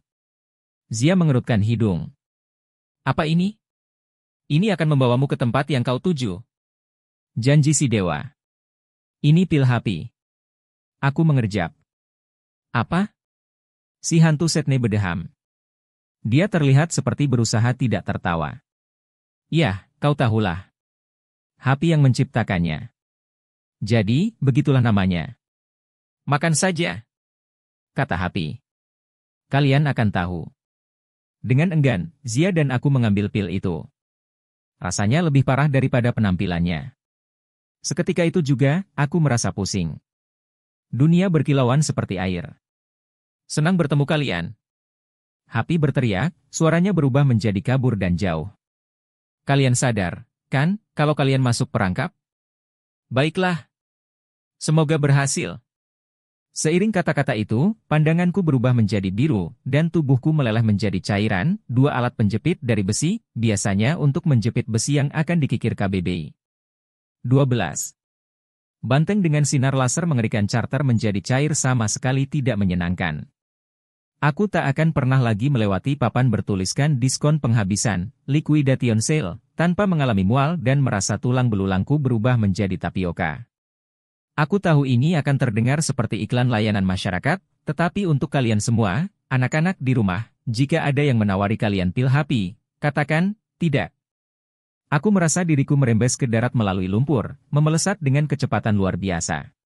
Zia mengerutkan hidung. Apa ini? Ini akan membawamu ke tempat yang kau tuju. Janji si dewa. Ini pil Hapi. Aku mengerjap. Apa? Si hantu Setne berdeham. Dia terlihat seperti berusaha tidak tertawa. Yah, kau tahulah. Hapi yang menciptakannya. Jadi, begitulah namanya. Makan saja, kata Hapi. Kalian akan tahu. Dengan enggan, Zia dan aku mengambil pil itu. Rasanya lebih parah daripada penampilannya. Seketika itu juga, aku merasa pusing. Dunia berkilauan seperti air. Senang bertemu kalian. Hapi berteriak, suaranya berubah menjadi kabur dan jauh. Kalian sadar, kan, kalau kalian masuk perangkap? Baiklah. Semoga berhasil. Seiring kata-kata itu, pandanganku berubah menjadi biru, dan tubuhku meleleh menjadi cairan, dua alat penjepit dari besi, biasanya untuk menjepit besi yang akan dikikir KBBI. 12. Banteng dengan sinar laser mengerikan charter menjadi cair sama sekali tidak menyenangkan. Aku tak akan pernah lagi melewati papan bertuliskan diskon penghabisan, liquidation sale, tanpa mengalami mual dan merasa tulang belulangku berubah menjadi tapioka. Aku tahu ini akan terdengar seperti iklan layanan masyarakat, tetapi untuk kalian semua, anak-anak di rumah, jika ada yang menawari kalian pil Hapi, katakan, tidak. Aku merasa diriku merembes ke darat melalui lumpur, memelesat dengan kecepatan luar biasa.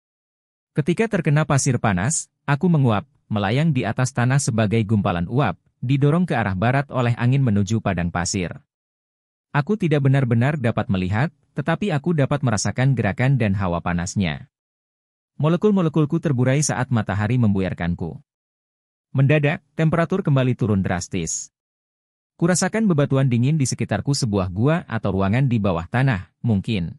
Ketika terkena pasir panas, aku menguap, melayang di atas tanah sebagai gumpalan uap, didorong ke arah barat oleh angin menuju padang pasir. Aku tidak benar-benar dapat melihat, tetapi aku dapat merasakan gerakan dan hawa panasnya. Molekul-molekulku terburai saat matahari membuyarkanku. Mendadak, temperatur kembali turun drastis. Kurasakan bebatuan dingin di sekitarku sebuah gua atau ruangan di bawah tanah, mungkin.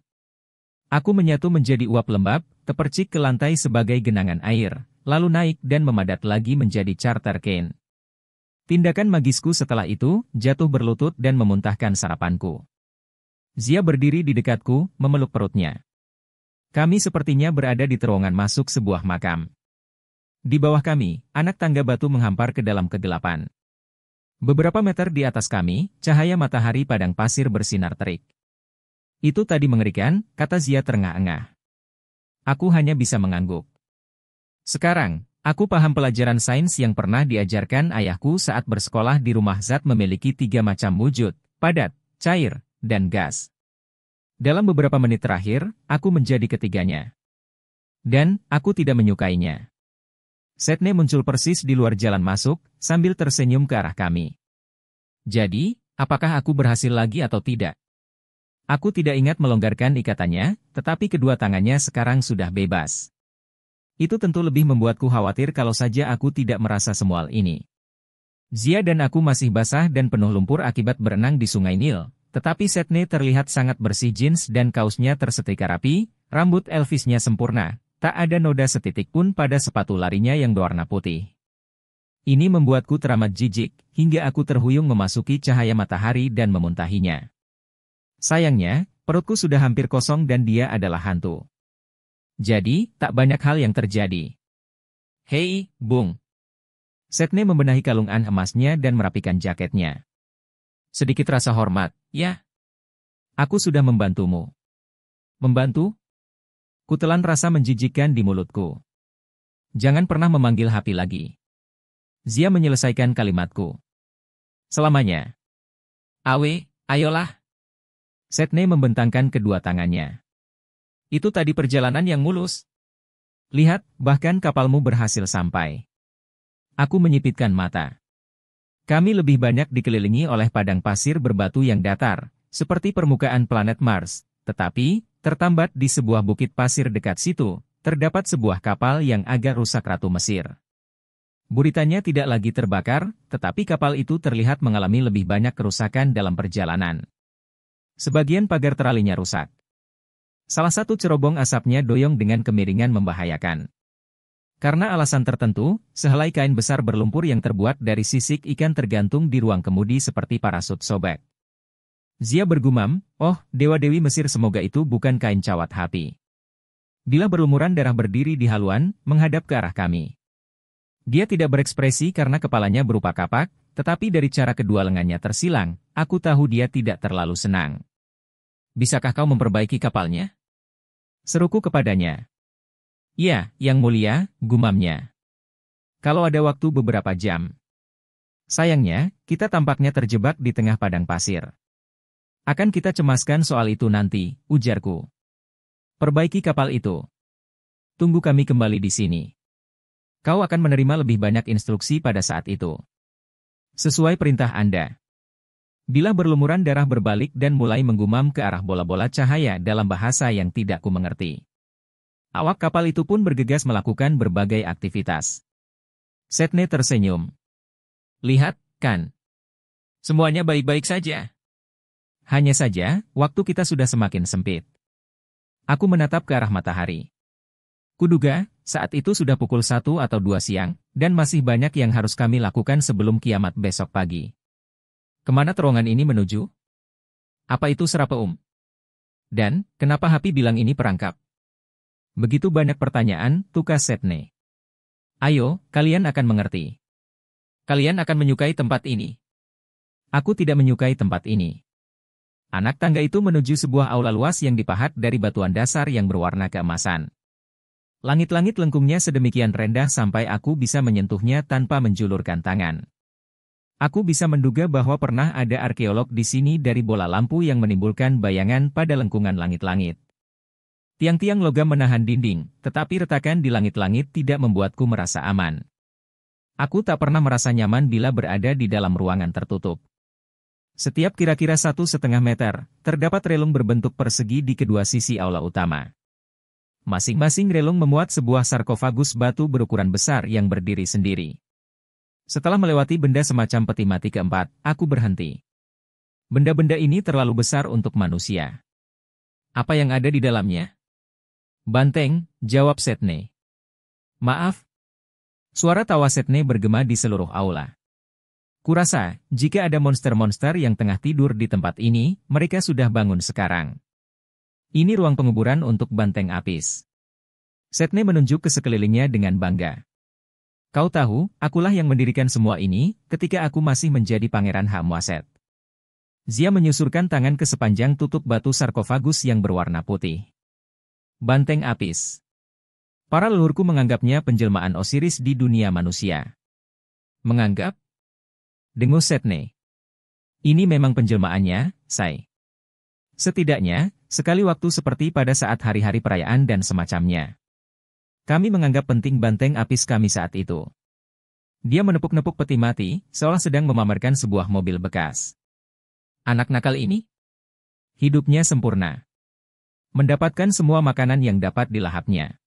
Aku menyatu menjadi uap lembab, terpercik ke lantai sebagai genangan air, lalu naik dan memadat lagi menjadi charter cane. Tindakan magisku setelah itu, jatuh berlutut dan memuntahkan sarapanku. Zia berdiri di dekatku, memeluk perutnya. Kami sepertinya berada di terowongan masuk sebuah makam. Di bawah kami, anak tangga batu menghampar ke dalam kegelapan. Beberapa meter di atas kami, cahaya matahari padang pasir bersinar terik. Itu tadi mengerikan, kata Zia terengah-engah. Aku hanya bisa mengangguk. Sekarang, aku paham pelajaran sains yang pernah diajarkan ayahku saat bersekolah di rumah. Zat memiliki 3 macam wujud, padat, cair, dan gas. Dalam beberapa menit terakhir, aku menjadi ketiganya. Dan, aku tidak menyukainya. Setne muncul persis di luar jalan masuk, sambil tersenyum ke arah kami. Jadi, apakah aku berhasil lagi atau tidak? Aku tidak ingat melonggarkan ikatannya, tetapi kedua tangannya sekarang sudah bebas. Itu tentu lebih membuatku khawatir kalau saja aku tidak merasa semual ini. Zia dan aku masih basah dan penuh lumpur akibat berenang di Sungai Nil. Tetapi Setne terlihat sangat bersih, jeans dan kaosnya tersetrika rapi, rambut Elvisnya sempurna, tak ada noda setitik pun pada sepatu larinya yang berwarna putih. Ini membuatku teramat jijik, hingga aku terhuyung memasuki cahaya matahari dan memuntahinya. Sayangnya, perutku sudah hampir kosong dan dia adalah hantu. Jadi, tak banyak hal yang terjadi. Hei, Bung. Setne membenahi kalungan emasnya dan merapikan jaketnya. Sedikit rasa hormat, ya. Aku sudah membantumu. Membantu? Kutelan rasa menjijikkan di mulutku. Jangan pernah memanggil Hapi lagi. Zia menyelesaikan kalimatku. Selamanya. Awe, ayolah. Setne membentangkan kedua tangannya. Itu tadi perjalanan yang mulus. Lihat, bahkan kapalmu berhasil sampai. Aku menyipitkan mata. Kami lebih banyak dikelilingi oleh padang pasir berbatu yang datar, seperti permukaan planet Mars, tetapi, tertambat di sebuah bukit pasir dekat situ, terdapat sebuah kapal yang agak rusak Ratu Mesir. Buritannya tidak lagi terbakar, tetapi kapal itu terlihat mengalami lebih banyak kerusakan dalam perjalanan. Sebagian pagar teralinya rusak. Salah satu cerobong asapnya doyong dengan kemiringan membahayakan. Karena alasan tertentu, sehelai kain besar berlumpur yang terbuat dari sisik ikan tergantung di ruang kemudi seperti parasut sobek. Zia bergumam, oh, dewa-dewi Mesir, semoga itu bukan kain cawat Hapi. Bila berlumuran darah berdiri di haluan, menghadap ke arah kami. Dia tidak berekspresi karena kepalanya berupa kapak, tetapi dari cara kedua lengannya tersilang, aku tahu dia tidak terlalu senang. Bisakah kau memperbaiki kapalnya? Seruku kepadanya. Ya, Yang Mulia, gumamnya. Kalau ada waktu beberapa jam. Sayangnya, kita tampaknya terjebak di tengah padang pasir. Akan kita cemaskan soal itu nanti, ujarku. Perbaiki kapal itu. Tunggu kami kembali di sini. Kau akan menerima lebih banyak instruksi pada saat itu. Sesuai perintah Anda. Bila berlumuran darah berbalik dan mulai menggumam ke arah bola-bola cahaya dalam bahasa yang tidak ku mengerti. Awak kapal itu pun bergegas melakukan berbagai aktivitas. Sydney tersenyum. Lihat, kan? Semuanya baik-baik saja. Hanya saja, waktu kita sudah semakin sempit. Aku menatap ke arah matahari. Kuduga, saat itu sudah pukul 1 atau 2 siang, dan masih banyak yang harus kami lakukan sebelum kiamat besok pagi. Kemana terowongan ini menuju? Apa itu Serapeum? Dan, kenapa Hapi bilang ini perangkap? Begitu banyak pertanyaan, tukas Sydney. Ayo, kalian akan mengerti. Kalian akan menyukai tempat ini. Aku tidak menyukai tempat ini. Anak tangga itu menuju sebuah aula luas yang dipahat dari batuan dasar yang berwarna keemasan. Langit-langit lengkungnya sedemikian rendah sampai aku bisa menyentuhnya tanpa menjulurkan tangan. Aku bisa menduga bahwa pernah ada arkeolog di sini dari bola lampu yang menimbulkan bayangan pada lengkungan langit-langit. Tiang-tiang logam menahan dinding, tetapi retakan di langit-langit tidak membuatku merasa aman. Aku tak pernah merasa nyaman bila berada di dalam ruangan tertutup. Setiap kira-kira 1,5 meter, terdapat relung berbentuk persegi di kedua sisi aula utama. Masing-masing relung memuat sebuah sarkofagus batu berukuran besar yang berdiri sendiri. Setelah melewati benda semacam peti mati keempat, aku berhenti. Benda-benda ini terlalu besar untuk manusia. Apa yang ada di dalamnya? Banteng, jawab Sydney. Maaf. Suara tawa Sydney bergema di seluruh aula. Kurasa, jika ada monster-monster yang tengah tidur di tempat ini, mereka sudah bangun sekarang. Ini ruang penguburan untuk banteng apis. Sydney menunjuk ke sekelilingnya dengan bangga. Kau tahu, akulah yang mendirikan semua ini, ketika aku masih menjadi Pangeran Hamwaset. Zia menyusurkan tangan ke sepanjang tutup batu sarkofagus yang berwarna putih. Banteng apis. Para leluhurku menganggapnya penjelmaan Osiris di dunia manusia. Menganggap? Dengus Sydney. Ini memang penjelmaannya, say. Setidaknya, sekali waktu seperti pada saat hari-hari perayaan dan semacamnya. Kami menganggap penting banteng apis kami saat itu. Dia menepuk-nepuk peti mati, seolah sedang memamerkan sebuah mobil bekas. Anak nakal ini? Hidupnya sempurna. Mendapatkan semua makanan yang dapat dilahapnya.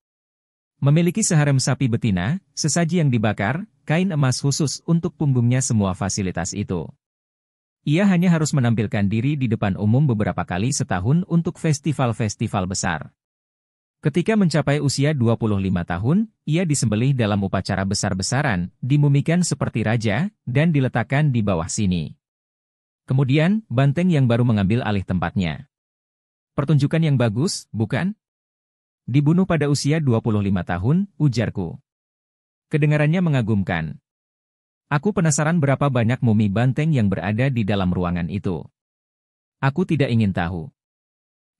Memiliki seharem sapi betina, sesaji yang dibakar, kain emas khusus untuk punggungnya semua fasilitas itu. Ia hanya harus menampilkan diri di depan umum beberapa kali setahun untuk festival-festival besar. Ketika mencapai usia 25 tahun, ia disembelih dalam upacara besar-besaran, dimumikan seperti raja, dan diletakkan di bawah sini. Kemudian, banteng yang baru mengambil alih tempatnya. Pertunjukan yang bagus, bukan? Dibunuh pada usia 25 tahun, ujarku. Kedengarannya mengagumkan. Aku penasaran berapa banyak mumi banteng yang berada di dalam ruangan itu. Aku tidak ingin tahu.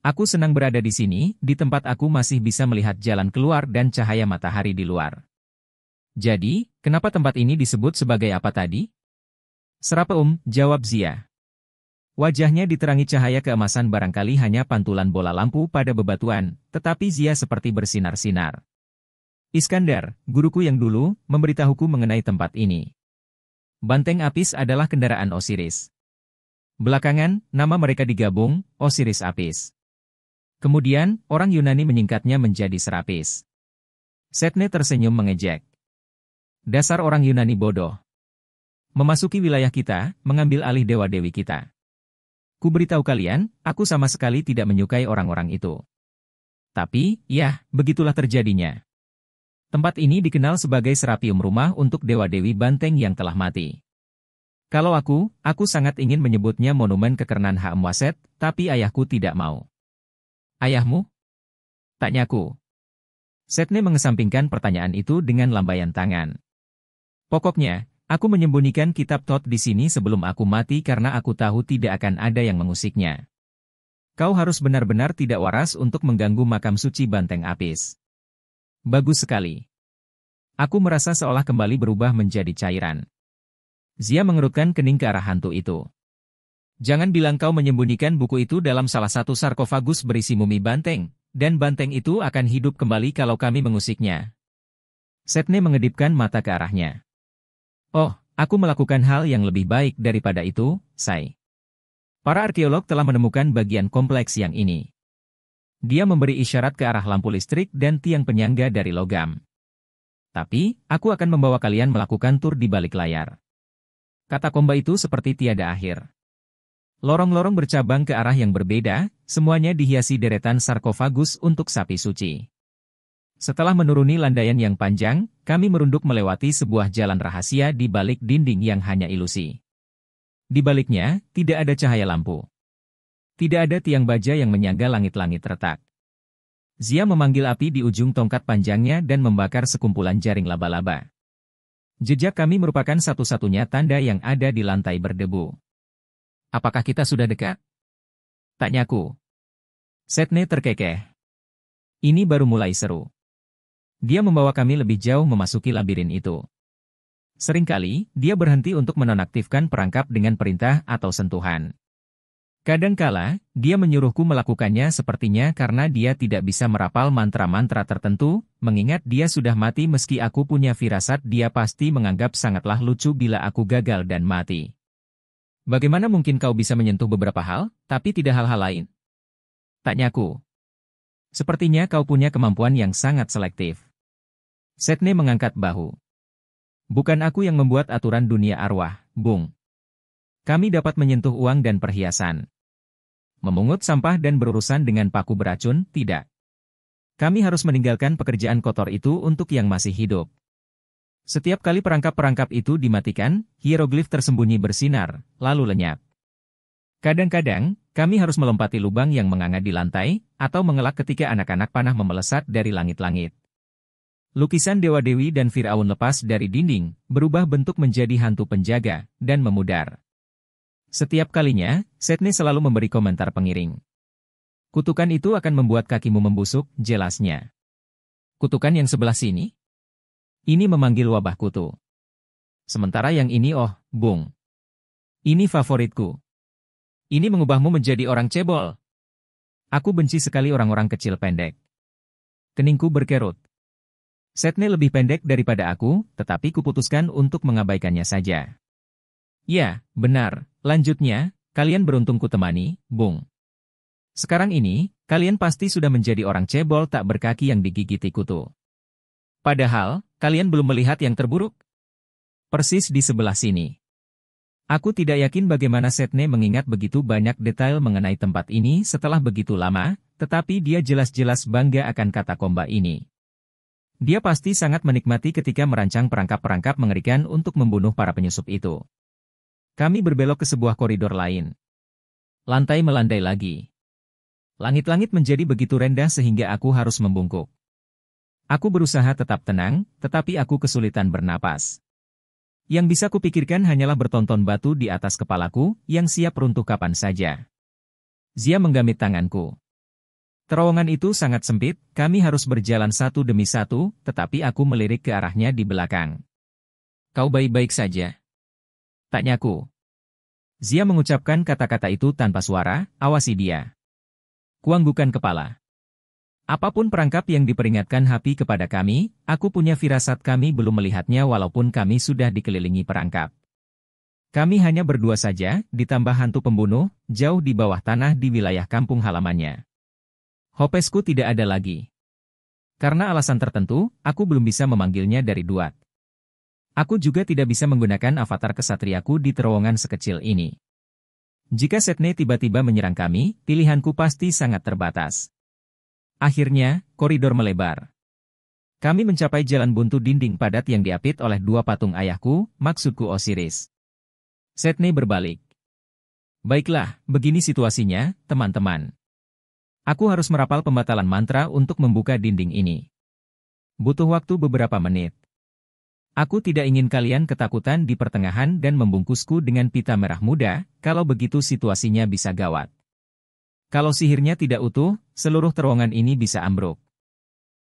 Aku senang berada di sini, di tempat aku masih bisa melihat jalan keluar dan cahaya matahari di luar. Jadi, kenapa tempat ini disebut sebagai apa tadi? Serapeum, jawab Zia. Wajahnya diterangi cahaya keemasan barangkali hanya pantulan bola lampu pada bebatuan, tetapi Zia seperti bersinar-sinar. Iskandar, guruku yang dulu, memberitahuku mengenai tempat ini. Banteng apis adalah kendaraan Osiris. Belakangan, nama mereka digabung, Osiris Apis. Kemudian, orang Yunani menyingkatnya menjadi Serapis. Sydney tersenyum mengejek. Dasar orang Yunani bodoh. Memasuki wilayah kita, mengambil alih dewa-dewi kita. Ku beritahu kalian, aku sama sekali tidak menyukai orang-orang itu. Tapi, ya, begitulah terjadinya. Tempat ini dikenal sebagai Serapium, rumah untuk dewa-dewi banteng yang telah mati. Kalau aku sangat ingin menyebutnya monumen kekernan Hamwaset, tapi ayahku tidak mau. Ayahmu? Tanyaku. Sydney mengesampingkan pertanyaan itu dengan lambaian tangan. Pokoknya, aku menyembunyikan kitab Thoth di sini sebelum aku mati karena aku tahu tidak akan ada yang mengusiknya. Kau harus benar-benar tidak waras untuk mengganggu makam suci Banteng Apis. Bagus sekali. Aku merasa seolah kembali berubah menjadi cairan. Zia mengerutkan kening ke arah hantu itu. Jangan bilang kau menyembunyikan buku itu dalam salah satu sarkofagus berisi mumi banteng, dan banteng itu akan hidup kembali kalau kami mengusiknya. Setne mengedipkan mata ke arahnya. Oh, aku melakukan hal yang lebih baik daripada itu, Sai. Para arkeolog telah menemukan bagian kompleks yang ini. Dia memberi isyarat ke arah lampu listrik dan tiang penyangga dari logam. Tapi, aku akan membawa kalian melakukan tur di balik layar. Katakomba itu seperti tiada akhir. Lorong-lorong bercabang ke arah yang berbeda, semuanya dihiasi deretan sarkofagus untuk sapi suci. Setelah menuruni landaian yang panjang, kami merunduk melewati sebuah jalan rahasia di balik dinding yang hanya ilusi. Di baliknya, tidak ada cahaya lampu. Tidak ada tiang baja yang menyangga langit-langit retak. Zia memanggil api di ujung tongkat panjangnya dan membakar sekumpulan jaring laba-laba. Jejak kami merupakan satu-satunya tanda yang ada di lantai berdebu. Apakah kita sudah dekat? Tanyaku. Setne terkekeh. Ini baru mulai seru. Dia membawa kami lebih jauh memasuki labirin itu. Seringkali, dia berhenti untuk menonaktifkan perangkap dengan perintah atau sentuhan. Kadangkala, dia menyuruhku melakukannya sepertinya karena dia tidak bisa merapal mantra-mantra tertentu, mengingat dia sudah mati meski aku punya firasat dia pasti menganggap sangatlah lucu bila aku gagal dan mati. Bagaimana mungkin kau bisa menyentuh beberapa hal, tapi tidak hal-hal lain? Tanyaku. Sepertinya kau punya kemampuan yang sangat selektif. Setne mengangkat bahu. Bukan aku yang membuat aturan dunia arwah, Bung. Kami dapat menyentuh uang dan perhiasan. Memungut sampah dan berurusan dengan paku beracun, tidak. Kami harus meninggalkan pekerjaan kotor itu untuk yang masih hidup. Setiap kali perangkap-perangkap itu dimatikan, hieroglif tersembunyi bersinar, lalu lenyap. Kadang-kadang, kami harus melompati lubang yang menganga di lantai, atau mengelak ketika anak-anak panah memelesat dari langit-langit. Lukisan dewa-dewi dan Firaun lepas dari dinding, berubah bentuk menjadi hantu penjaga, dan memudar. Setiap kalinya, Setne selalu memberi komentar pengiring. Kutukan itu akan membuat kakimu membusuk, jelasnya. Kutukan yang sebelah sini? Ini memanggil wabah kutu. Sementara yang ini Bung. Ini favoritku. Ini mengubahmu menjadi orang cebol. Aku benci sekali orang-orang kecil pendek. Keningku berkerut. Setne lebih pendek daripada aku, tetapi kuputuskan untuk mengabaikannya saja. Ya, benar, lanjutnya, kalian beruntung kutemani, Bung. Sekarang ini, kalian pasti sudah menjadi orang cebol tak berkaki yang digigiti kutu. Padahal, kalian belum melihat yang terburuk. Persis di sebelah sini. Aku tidak yakin bagaimana Setne mengingat begitu banyak detail mengenai tempat ini setelah begitu lama, tetapi dia jelas-jelas bangga akan katakomba ini. Dia pasti sangat menikmati ketika merancang perangkap-perangkap mengerikan untuk membunuh para penyusup itu. Kami berbelok ke sebuah koridor lain. Lantai melandai lagi. Langit-langit menjadi begitu rendah sehingga aku harus membungkuk. Aku berusaha tetap tenang, tetapi aku kesulitan bernapas. Yang bisa kupikirkan hanyalah bertonton batu di atas kepalaku, yang siap runtuh kapan saja. Zia menggamit tanganku. Terowongan itu sangat sempit, kami harus berjalan satu demi satu, tetapi aku melirik ke arahnya di belakang. Kau baik-baik saja? Tanyaku. Zia mengucapkan kata-kata itu tanpa suara, awasi dia. Kuanggukan kepala. Apapun perangkap yang diperingatkan Hapi kepada kami, aku punya firasat kami belum melihatnya walaupun kami sudah dikelilingi perangkap. Kami hanya berdua saja, ditambah hantu pembunuh, jauh di bawah tanah di wilayah kampung halamannya. Hopesku tidak ada lagi. Karena alasan tertentu, aku belum bisa memanggilnya dari Duat. Aku juga tidak bisa menggunakan avatar kesatriaku di terowongan sekecil ini. Jika Setne tiba-tiba menyerang kami, pilihanku pasti sangat terbatas. Akhirnya, koridor melebar. Kami mencapai jalan buntu dinding padat yang diapit oleh dua patung ayahku, maksudku Osiris. Setne berbalik. Baiklah, begini situasinya, teman-teman. Aku harus merapal pembatalan mantra untuk membuka dinding ini. Butuh waktu beberapa menit. Aku tidak ingin kalian ketakutan di pertengahan dan membungkusku dengan pita merah muda, kalau begitu situasinya bisa gawat. Kalau sihirnya tidak utuh, seluruh terowongan ini bisa ambruk.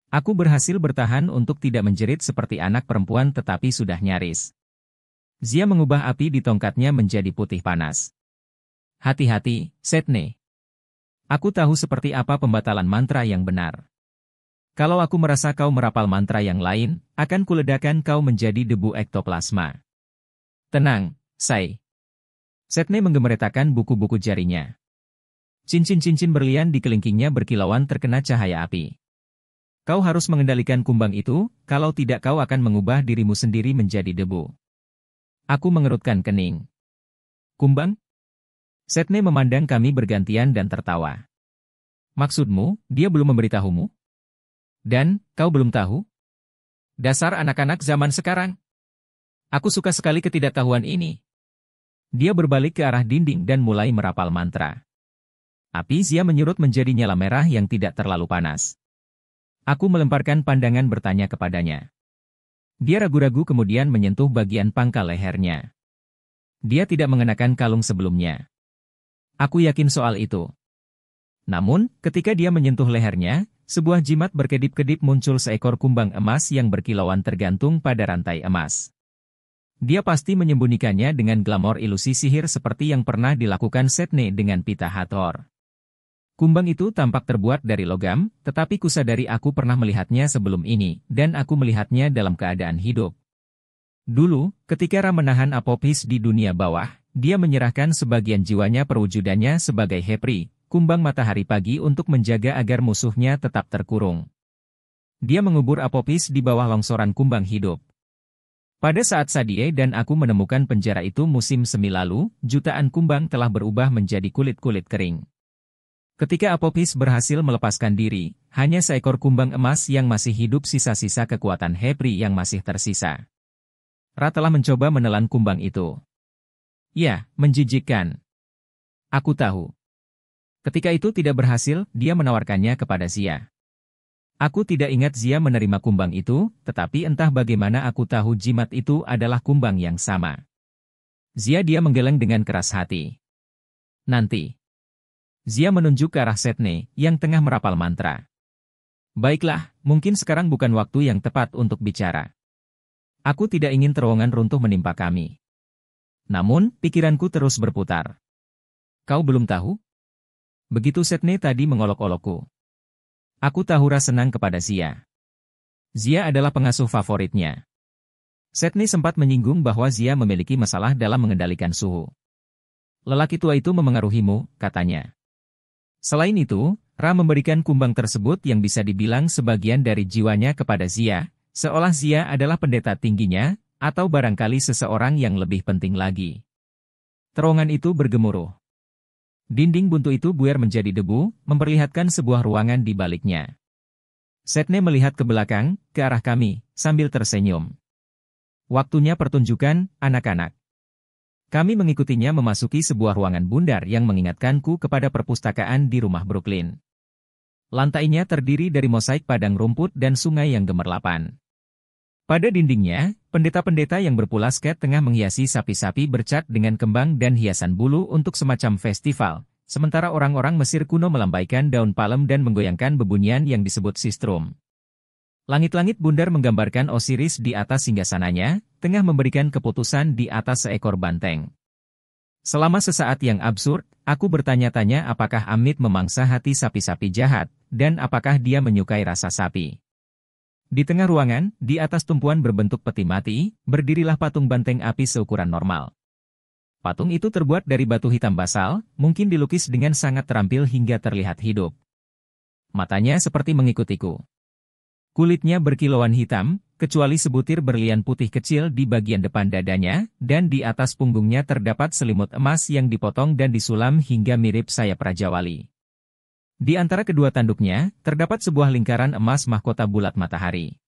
Aku berhasil bertahan untuk tidak menjerit seperti anak perempuan tetapi sudah nyaris. Zia mengubah api di tongkatnya menjadi putih panas. Hati-hati, Setne. Aku tahu seperti apa pembatalan mantra yang benar. Kalau aku merasa kau merapal mantra yang lain, akan kuledakan kau menjadi debu ektoplasma. Tenang, Sai. Setne menggemeretakan buku-buku jarinya. Cincin-cincin berlian di kelingkingnya berkilauan terkena cahaya api. Kau harus mengendalikan kumbang itu, kalau tidak kau akan mengubah dirimu sendiri menjadi debu. Aku mengerutkan kening. Kumbang? Setne memandang kami bergantian dan tertawa. Maksudmu, dia belum memberitahumu? Dan, kau belum tahu? Dasar anak-anak zaman sekarang. Aku suka sekali ketidaktahuan ini. Dia berbalik ke arah dinding dan mulai merapal mantra. Api Zia menyurut menjadi nyala merah yang tidak terlalu panas. Aku melemparkan pandangan bertanya kepadanya. Dia ragu-ragu kemudian menyentuh bagian pangkal lehernya. Dia tidak mengenakan kalung sebelumnya. Aku yakin soal itu. Namun, ketika dia menyentuh lehernya, sebuah jimat berkedip-kedip muncul seekor kumbang emas yang berkilauan tergantung pada rantai emas. Dia pasti menyembunyikannya dengan glamor ilusi sihir seperti yang pernah dilakukan Setne dengan pita Hathor. Kumbang itu tampak terbuat dari logam, tetapi kusadari aku pernah melihatnya sebelum ini, dan aku melihatnya dalam keadaan hidup. Dulu, ketika Ra menahan Apophis di dunia bawah, dia menyerahkan sebagian jiwanya perwujudannya sebagai Hepri, kumbang matahari pagi untuk menjaga agar musuhnya tetap terkurung. Dia mengubur Apophis di bawah longsoran kumbang hidup. Pada saat Sadie dan aku menemukan penjara itu musim semi lalu, jutaan kumbang telah berubah menjadi kulit-kulit kering. Ketika Apophis berhasil melepaskan diri, hanya seekor kumbang emas yang masih hidup sisa-sisa kekuatan Hepri yang masih tersisa. Ra telah mencoba menelan kumbang itu. Ya, menjijikkan. Aku tahu. Ketika itu tidak berhasil, dia menawarkannya kepada Zia. Aku tidak ingat Zia menerima kumbang itu, tetapi entah bagaimana aku tahu jimat itu adalah kumbang yang sama. Zia dia menggeleng dengan keras hati. Nanti. Zia menunjuk ke arah Setne, yang tengah merapal mantra. Baiklah, mungkin sekarang bukan waktu yang tepat untuk bicara. Aku tidak ingin terowongan runtuh menimpa kami. Namun, pikiranku terus berputar. Kau belum tahu? Begitu Setne tadi mengolok-olokku. Aku tahu Ra senang kepada Zia. Zia adalah pengasuh favoritnya. Setne sempat menyinggung bahwa Zia memiliki masalah dalam mengendalikan suhu. Lelaki tua itu memengaruhimu, katanya. Selain itu, Ra memberikan kumbang tersebut yang bisa dibilang sebagian dari jiwanya kepada Zia, seolah Zia adalah pendeta tingginya, atau barangkali seseorang yang lebih penting lagi. Terowongan itu bergemuruh. Dinding buntu itu buar menjadi debu, memperlihatkan sebuah ruangan di baliknya. Setne melihat ke belakang, ke arah kami, sambil tersenyum. Waktunya pertunjukan, anak-anak. Kami mengikutinya memasuki sebuah ruangan bundar yang mengingatkanku kepada perpustakaan di rumah Brooklyn. Lantainya terdiri dari mosaik padang rumput dan sungai yang gemerlapan. Pada dindingnya, pendeta-pendeta yang berpulas ket tengah menghiasi sapi-sapi bercat dengan kembang dan hiasan bulu untuk semacam festival, sementara orang-orang Mesir kuno melambaikan daun palem dan menggoyangkan bebunyian yang disebut sistrum. Langit-langit bundar menggambarkan Osiris di atas singgasananya, tengah memberikan keputusan di atas seekor banteng. Selama sesaat yang absurd, aku bertanya-tanya apakah Amit memangsa hati sapi-sapi jahat, dan apakah dia menyukai rasa sapi. Di tengah ruangan, di atas tumpuan berbentuk peti mati, berdirilah patung banteng api seukuran normal. Patung itu terbuat dari batu hitam basal, mungkin dilukis dengan sangat terampil hingga terlihat hidup. Matanya seperti mengikutiku. Kulitnya berkilauan hitam, kecuali sebutir berlian putih kecil di bagian depan dadanya, dan di atas punggungnya terdapat selimut emas yang dipotong dan disulam hingga mirip sayap Raja Wali. Di antara kedua tanduknya, terdapat sebuah lingkaran emas mahkota bulat matahari.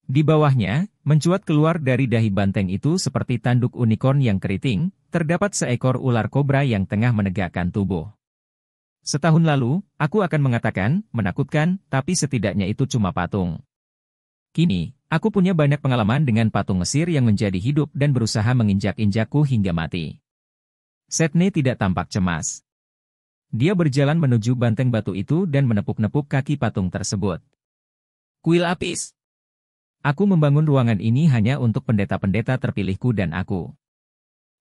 Di bawahnya, mencuat keluar dari dahi banteng itu seperti tanduk unicorn yang keriting, terdapat seekor ular kobra yang tengah menegakkan tubuh. Setahun lalu, aku akan mengatakan, menakutkan, tapi setidaknya itu cuma patung. Kini, Aku punya banyak pengalaman dengan patung Mesir yang menjadi hidup dan berusaha menginjak-injakku hingga mati. Setne tidak tampak cemas. Dia berjalan menuju banteng batu itu dan menepuk-nepuk kaki patung tersebut. Kuil Apis. Aku membangun ruangan ini hanya untuk pendeta-pendeta terpilihku dan aku.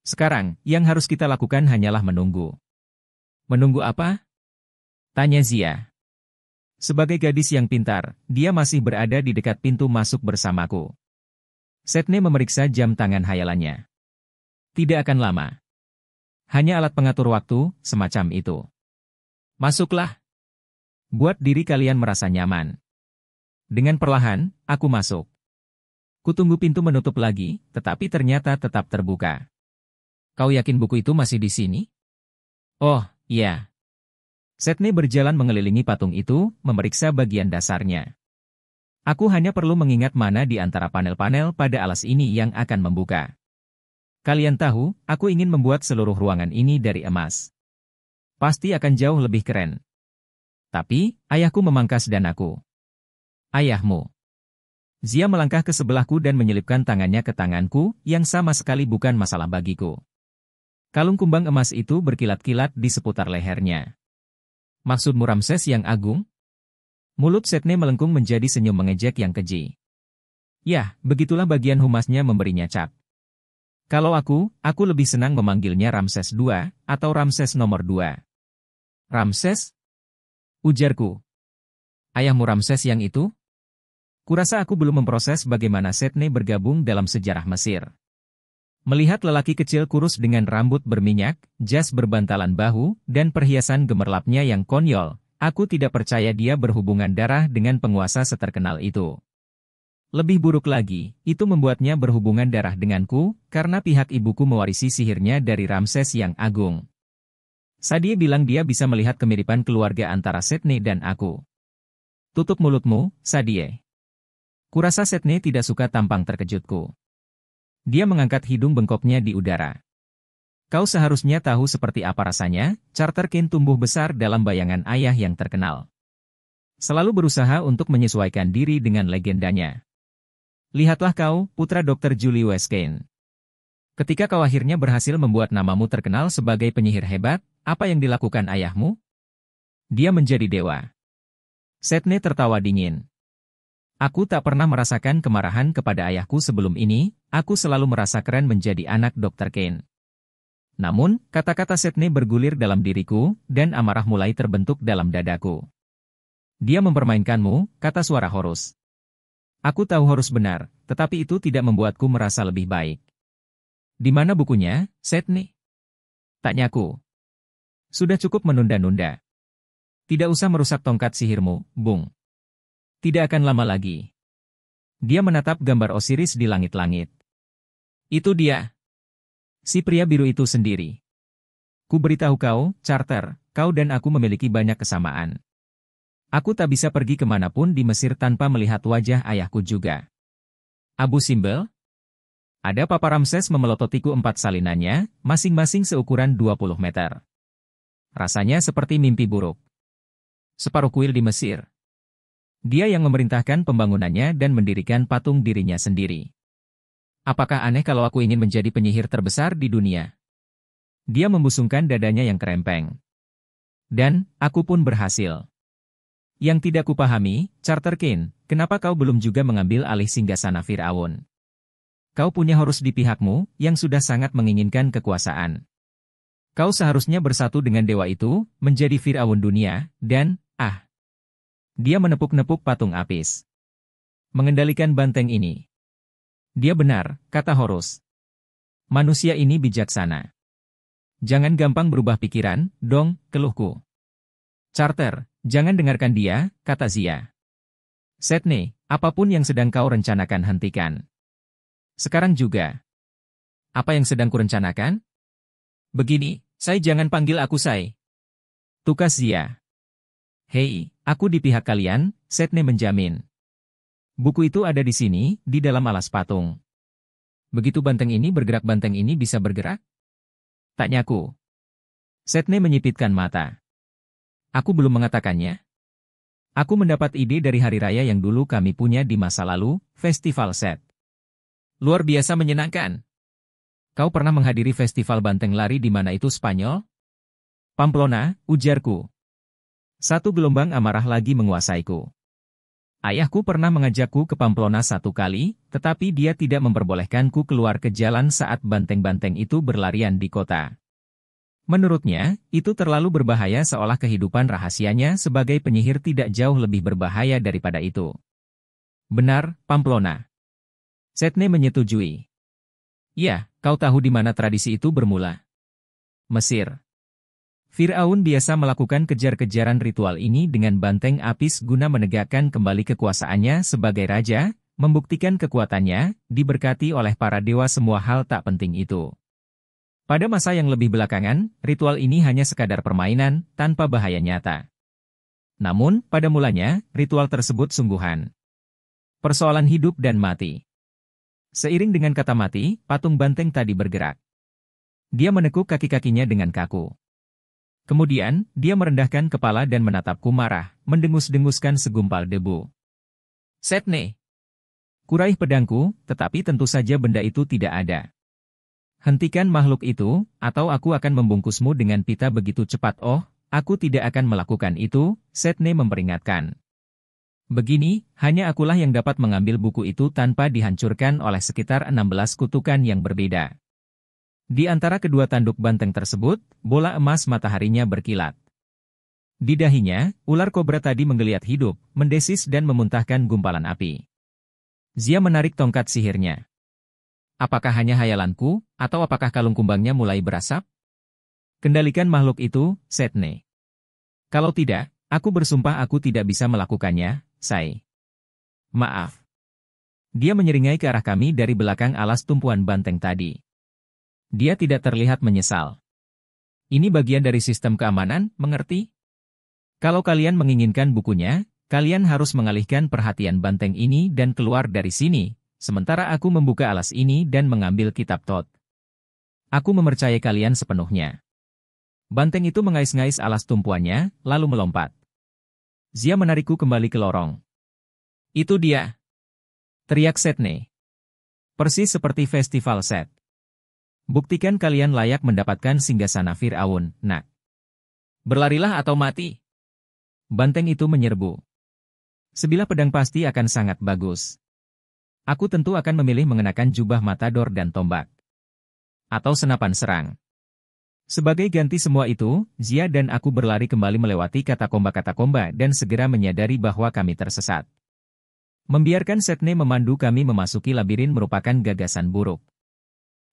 Sekarang, yang harus kita lakukan hanyalah menunggu. Menunggu apa? Tanya Zia. Sebagai gadis yang pintar, dia masih berada di dekat pintu masuk bersamaku. Setne memeriksa jam tangan hayalannya. Tidak akan lama. Hanya alat pengatur waktu, semacam itu. Masuklah. Buat diri kalian merasa nyaman. Dengan perlahan, aku masuk. Kutunggu pintu menutup lagi, tetapi ternyata tetap terbuka. Kau yakin buku itu masih di sini? Oh, iya. Setne berjalan mengelilingi patung itu, memeriksa bagian dasarnya. Aku hanya perlu mengingat mana di antara panel-panel pada alas ini yang akan membuka. Kalian tahu, aku ingin membuat seluruh ruangan ini dari emas. Pasti akan jauh lebih keren. Tapi, ayahku memangkas dan aku. Ayahmu. Zia melangkah ke sebelahku dan menyelipkan tangannya ke tanganku, yang sama sekali bukan masalah bagiku. Kalung kumbang emas itu berkilat-kilat di seputar lehernya. Maksudmu Ramses yang agung? Mulut Setne melengkung menjadi senyum mengejek yang keji. Yah, begitulah bagian humasnya memberinya cap. Kalau aku lebih senang memanggilnya Ramses II, atau Ramses nomor 2. Ramses? Ujarku. Ayahmu Ramses yang itu? Kurasa aku belum memproses bagaimana Setne bergabung dalam sejarah Mesir. Melihat lelaki kecil kurus dengan rambut berminyak, jas berbantalan bahu, dan perhiasan gemerlapnya yang konyol, aku tidak percaya dia berhubungan darah dengan penguasa seterkenal itu. Lebih buruk lagi, itu membuatnya berhubungan darah denganku, karena pihak ibuku mewarisi sihirnya dari Ramses yang agung. Sadie bilang dia bisa melihat kemiripan keluarga antara Setne dan aku. Tutup mulutmu, Sadie. Kurasa Setne tidak suka tampang terkejutku. Dia mengangkat hidung bengkoknya di udara. Kau seharusnya tahu seperti apa rasanya, Charter Kane tumbuh besar dalam bayangan ayah yang terkenal. Selalu berusaha untuk menyesuaikan diri dengan legendanya. Lihatlah kau, putra Dr. Julius Kane. Ketika kau akhirnya berhasil membuat namamu terkenal sebagai penyihir hebat, apa yang dilakukan ayahmu? Dia menjadi dewa. Setne tertawa dingin. Aku tak pernah merasakan kemarahan kepada ayahku sebelum ini, aku selalu merasa keren menjadi anak Dr. Kane. Namun, kata-kata Setne bergulir dalam diriku, dan amarah mulai terbentuk dalam dadaku. Dia mempermainkanmu, kata suara Horus. Aku tahu Horus benar, tetapi itu tidak membuatku merasa lebih baik. Di mana bukunya, Setne? Tanyaku. Sudah cukup menunda-nunda. Tidak usah merusak tongkat sihirmu, Bung. Tidak akan lama lagi. Dia menatap gambar Osiris di langit-langit. Itu dia. Si pria biru itu sendiri. Ku beritahu kau, Charter, kau dan aku memiliki banyak kesamaan. Aku tak bisa pergi kemanapun di Mesir tanpa melihat wajah ayahku juga. Abu Simbel? Ada Papa Ramses memelototiku 4 salinannya, masing-masing seukuran 20 meter. Rasanya seperti mimpi buruk. Separuh kuil di Mesir. Dia yang memerintahkan pembangunannya dan mendirikan patung dirinya sendiri. Apakah aneh kalau aku ingin menjadi penyihir terbesar di dunia? Dia membusungkan dadanya yang kerempeng. Dan, aku pun berhasil. Yang tidak kupahami, Charter Kane, kenapa kau belum juga mengambil alih singgasana Firaun? Kau punya Horus di pihakmu, yang sudah sangat menginginkan kekuasaan. Kau seharusnya bersatu dengan dewa itu, menjadi Firaun dunia, dan, dia menepuk-nepuk patung Apis. Mengendalikan banteng ini. Dia benar, kata Horus. Manusia ini bijaksana. Jangan gampang berubah pikiran, dong, keluhku. Charter, jangan dengarkan dia, kata Zia. Setne, apapun yang sedang kau rencanakan hentikan. Sekarang juga. Apa yang sedang kurencanakan? Begini, Sai jangan panggil aku Sai. Tukas Zia. Hei, aku di pihak kalian, Setne menjamin. Buku itu ada di sini, di dalam alas patung. Begitu banteng ini bergerak banteng ini bisa bergerak? Tanyaku. Setne menyipitkan mata. Aku belum mengatakannya. Aku mendapat ide dari hari raya yang dulu kami punya di masa lalu, festival set. Luar biasa menyenangkan. Kau pernah menghadiri festival banteng lari di mana itu Spanyol? Pamplona, ujarku. Satu gelombang amarah lagi menguasaiku. Ayahku pernah mengajakku ke Pamplona satu kali, tetapi dia tidak memperbolehkanku keluar ke jalan saat banteng-banteng itu berlarian di kota. Menurutnya, itu terlalu berbahaya seolah kehidupan rahasianya sebagai penyihir tidak jauh lebih berbahaya daripada itu. Benar, Pamplona. Setne menyetujui. Ya, kau tahu di mana tradisi itu bermula? Mesir. Fir'aun biasa melakukan kejar-kejaran ritual ini dengan banteng apis guna menegakkan kembali kekuasaannya sebagai raja, membuktikan kekuatannya, diberkati oleh para dewa semua hal tak penting itu. Pada masa yang lebih belakangan, ritual ini hanya sekadar permainan, tanpa bahaya nyata. Namun, pada mulanya, ritual tersebut sungguhan. Persoalan hidup dan mati. Seiring dengan kata mati, patung banteng tadi bergerak. Dia menekuk kaki-kakinya dengan kaku. Kemudian, dia merendahkan kepala dan menatapku marah, mendengus-denguskan segumpal debu. Setne. Kuraih pedangku, tetapi tentu saja benda itu tidak ada. Hentikan makhluk itu, atau aku akan membungkusmu dengan pita begitu cepat. Oh, aku tidak akan melakukan itu, Setne memperingatkan. Begini, hanya akulah yang dapat mengambil buku itu tanpa dihancurkan oleh sekitar 16 kutukan yang berbeda. Di antara kedua tanduk banteng tersebut, bola emas mataharinya berkilat. Di dahinya, ular kobra tadi menggeliat hidup, mendesis dan memuntahkan gumpalan api. Zia menarik tongkat sihirnya. Apakah hanya hayalanku, atau apakah kalung kumbangnya mulai berasap? Kendalikan makhluk itu, Setne. Kalau tidak, aku bersumpah aku tidak bisa melakukannya, Sai. Maaf. Dia menyeringai ke arah kami dari belakang alas tumpuan banteng tadi. Dia tidak terlihat menyesal. Ini bagian dari sistem keamanan, mengerti? Kalau kalian menginginkan bukunya, kalian harus mengalihkan perhatian banteng ini dan keluar dari sini. Sementara aku membuka alas ini dan mengambil kitab Tot. Aku mempercayai kalian sepenuhnya. Banteng itu mengais-ngais alas tumpuannya, lalu melompat. Zia menarikku kembali ke lorong. Itu dia. Teriak Setne. Persis seperti festival set. Buktikan kalian layak mendapatkan singgasana Fir'aun, nak. Berlarilah atau mati. Banteng itu menyerbu. Sebilah pedang pasti akan sangat bagus. Aku tentu akan memilih mengenakan jubah matador dan tombak. Atau senapan serang. Sebagai ganti semua itu, Zia dan aku berlari kembali melewati katakomba dan segera menyadari bahwa kami tersesat. Membiarkan Setne memandu kami memasuki labirin merupakan gagasan buruk.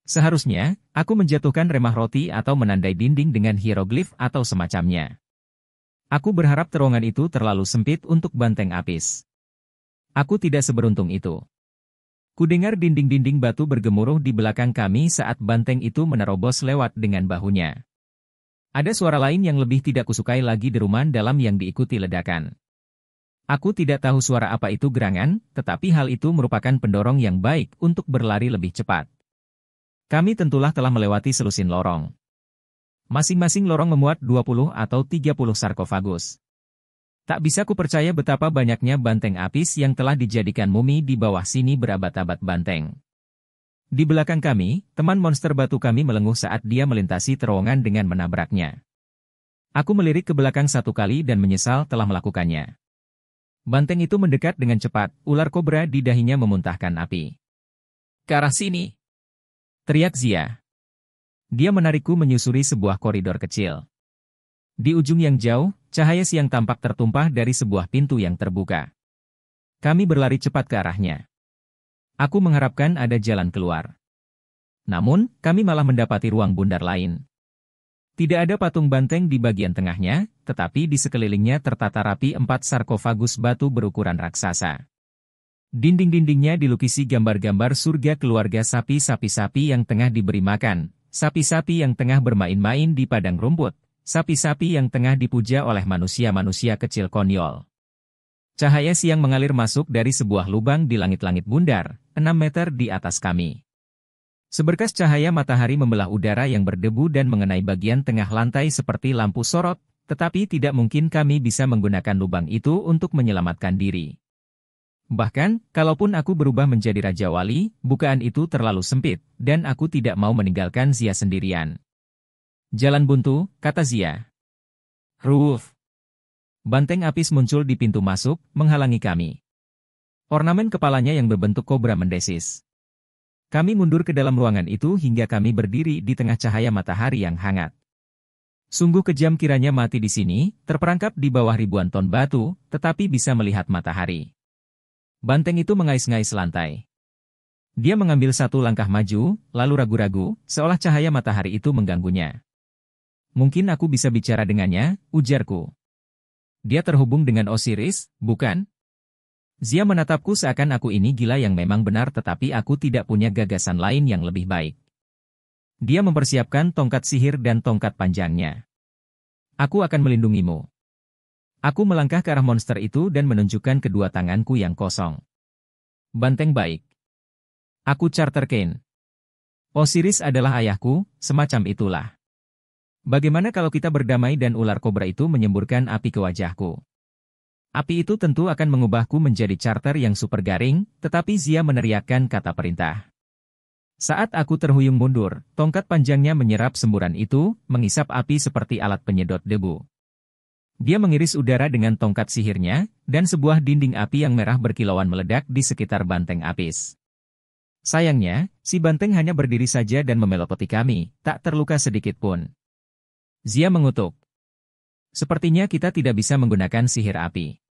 Seharusnya, aku menjatuhkan remah roti atau menandai dinding dengan hieroglif atau semacamnya. Aku berharap terowongan itu terlalu sempit untuk banteng apis. Aku tidak seberuntung itu. Kudengar dinding-dinding batu bergemuruh di belakang kami saat banteng itu menerobos lewat dengan bahunya. Ada suara lain yang lebih tidak kusukai lagi deruman dalam yang diikuti ledakan. Aku tidak tahu suara apa itu gerangan, tetapi hal itu merupakan pendorong yang baik untuk berlari lebih cepat. Kami tentulah telah melewati selusin lorong. Masing-masing lorong memuat 20 atau 30 sarkofagus. Tak bisa kupercaya betapa banyaknya banteng apis yang telah dijadikan mumi di bawah sini berabad-abad banteng. Di belakang kami, teman monster batu kami melenguh saat dia melintasi terowongan dengan menabraknya. Aku melirik ke belakang satu kali dan menyesal telah melakukannya. Banteng itu mendekat dengan cepat, ular kobra di dahinya memuntahkan api. Ke arah sini! Teriak Zia. Dia menarikku menyusuri sebuah koridor kecil. Di ujung yang jauh, cahaya siang tampak tertumpah dari sebuah pintu yang terbuka. Kami berlari cepat ke arahnya. Aku mengharapkan ada jalan keluar. Namun, kami malah mendapati ruang bundar lain. Tidak ada patung banteng di bagian tengahnya, tetapi di sekelilingnya tertata rapi 4 sarkofagus batu berukuran raksasa. Dinding-dindingnya dilukisi gambar-gambar surga keluarga sapi-sapi yang tengah diberi makan, sapi-sapi yang tengah bermain-main di padang rumput, sapi-sapi yang tengah dipuja oleh manusia-manusia kecil konyol. Cahaya siang mengalir masuk dari sebuah lubang di langit-langit bundar, 6 meter di atas kami. Seberkas cahaya matahari membelah udara yang berdebu dan mengenai bagian tengah lantai seperti lampu sorot, tetapi tidak mungkin kami bisa menggunakan lubang itu untuk menyelamatkan diri. Bahkan, kalaupun aku berubah menjadi Raja Wali, bukaan itu terlalu sempit, dan aku tidak mau meninggalkan Zia sendirian. Jalan buntu, kata Zia. Ruuf. Banteng Apis muncul di pintu masuk, menghalangi kami. Ornamen kepalanya yang berbentuk kobra mendesis. Kami mundur ke dalam ruangan itu hingga kami berdiri di tengah cahaya matahari yang hangat. Sungguh kejam kiranya mati di sini, terperangkap di bawah ribuan ton batu, tetapi bisa melihat matahari. Banteng itu mengais-ngais lantai. Dia mengambil satu langkah maju, lalu ragu-ragu, seolah cahaya matahari itu mengganggunya. Mungkin aku bisa bicara dengannya, ujarku. Dia terhubung dengan Osiris, bukan? Zia menatapku seakan aku ini gila yang memang benar tetapi aku tidak punya gagasan lain yang lebih baik. Dia mempersiapkan tongkat sihir dan tongkat panjangnya. Aku akan melindungimu. Aku melangkah ke arah monster itu dan menunjukkan kedua tanganku yang kosong. Banteng baik. Aku Charter Kane. Osiris adalah ayahku, semacam itulah. Bagaimana kalau kita berdamai dan ular kobra itu menyemburkan api ke wajahku? Api itu tentu akan mengubahku menjadi charter yang super garing, tetapi Zia meneriakkan kata perintah. Saat aku terhuyung mundur, tongkat panjangnya menyerap semburan itu, mengisap api seperti alat penyedot debu. Dia mengiris udara dengan tongkat sihirnya, dan sebuah dinding api yang merah berkilauan meledak di sekitar banteng Apis. Sayangnya, si banteng hanya berdiri saja dan memelototi kami, tak terluka sedikit pun. Zia mengutuk. Sepertinya kita tidak bisa menggunakan sihir api.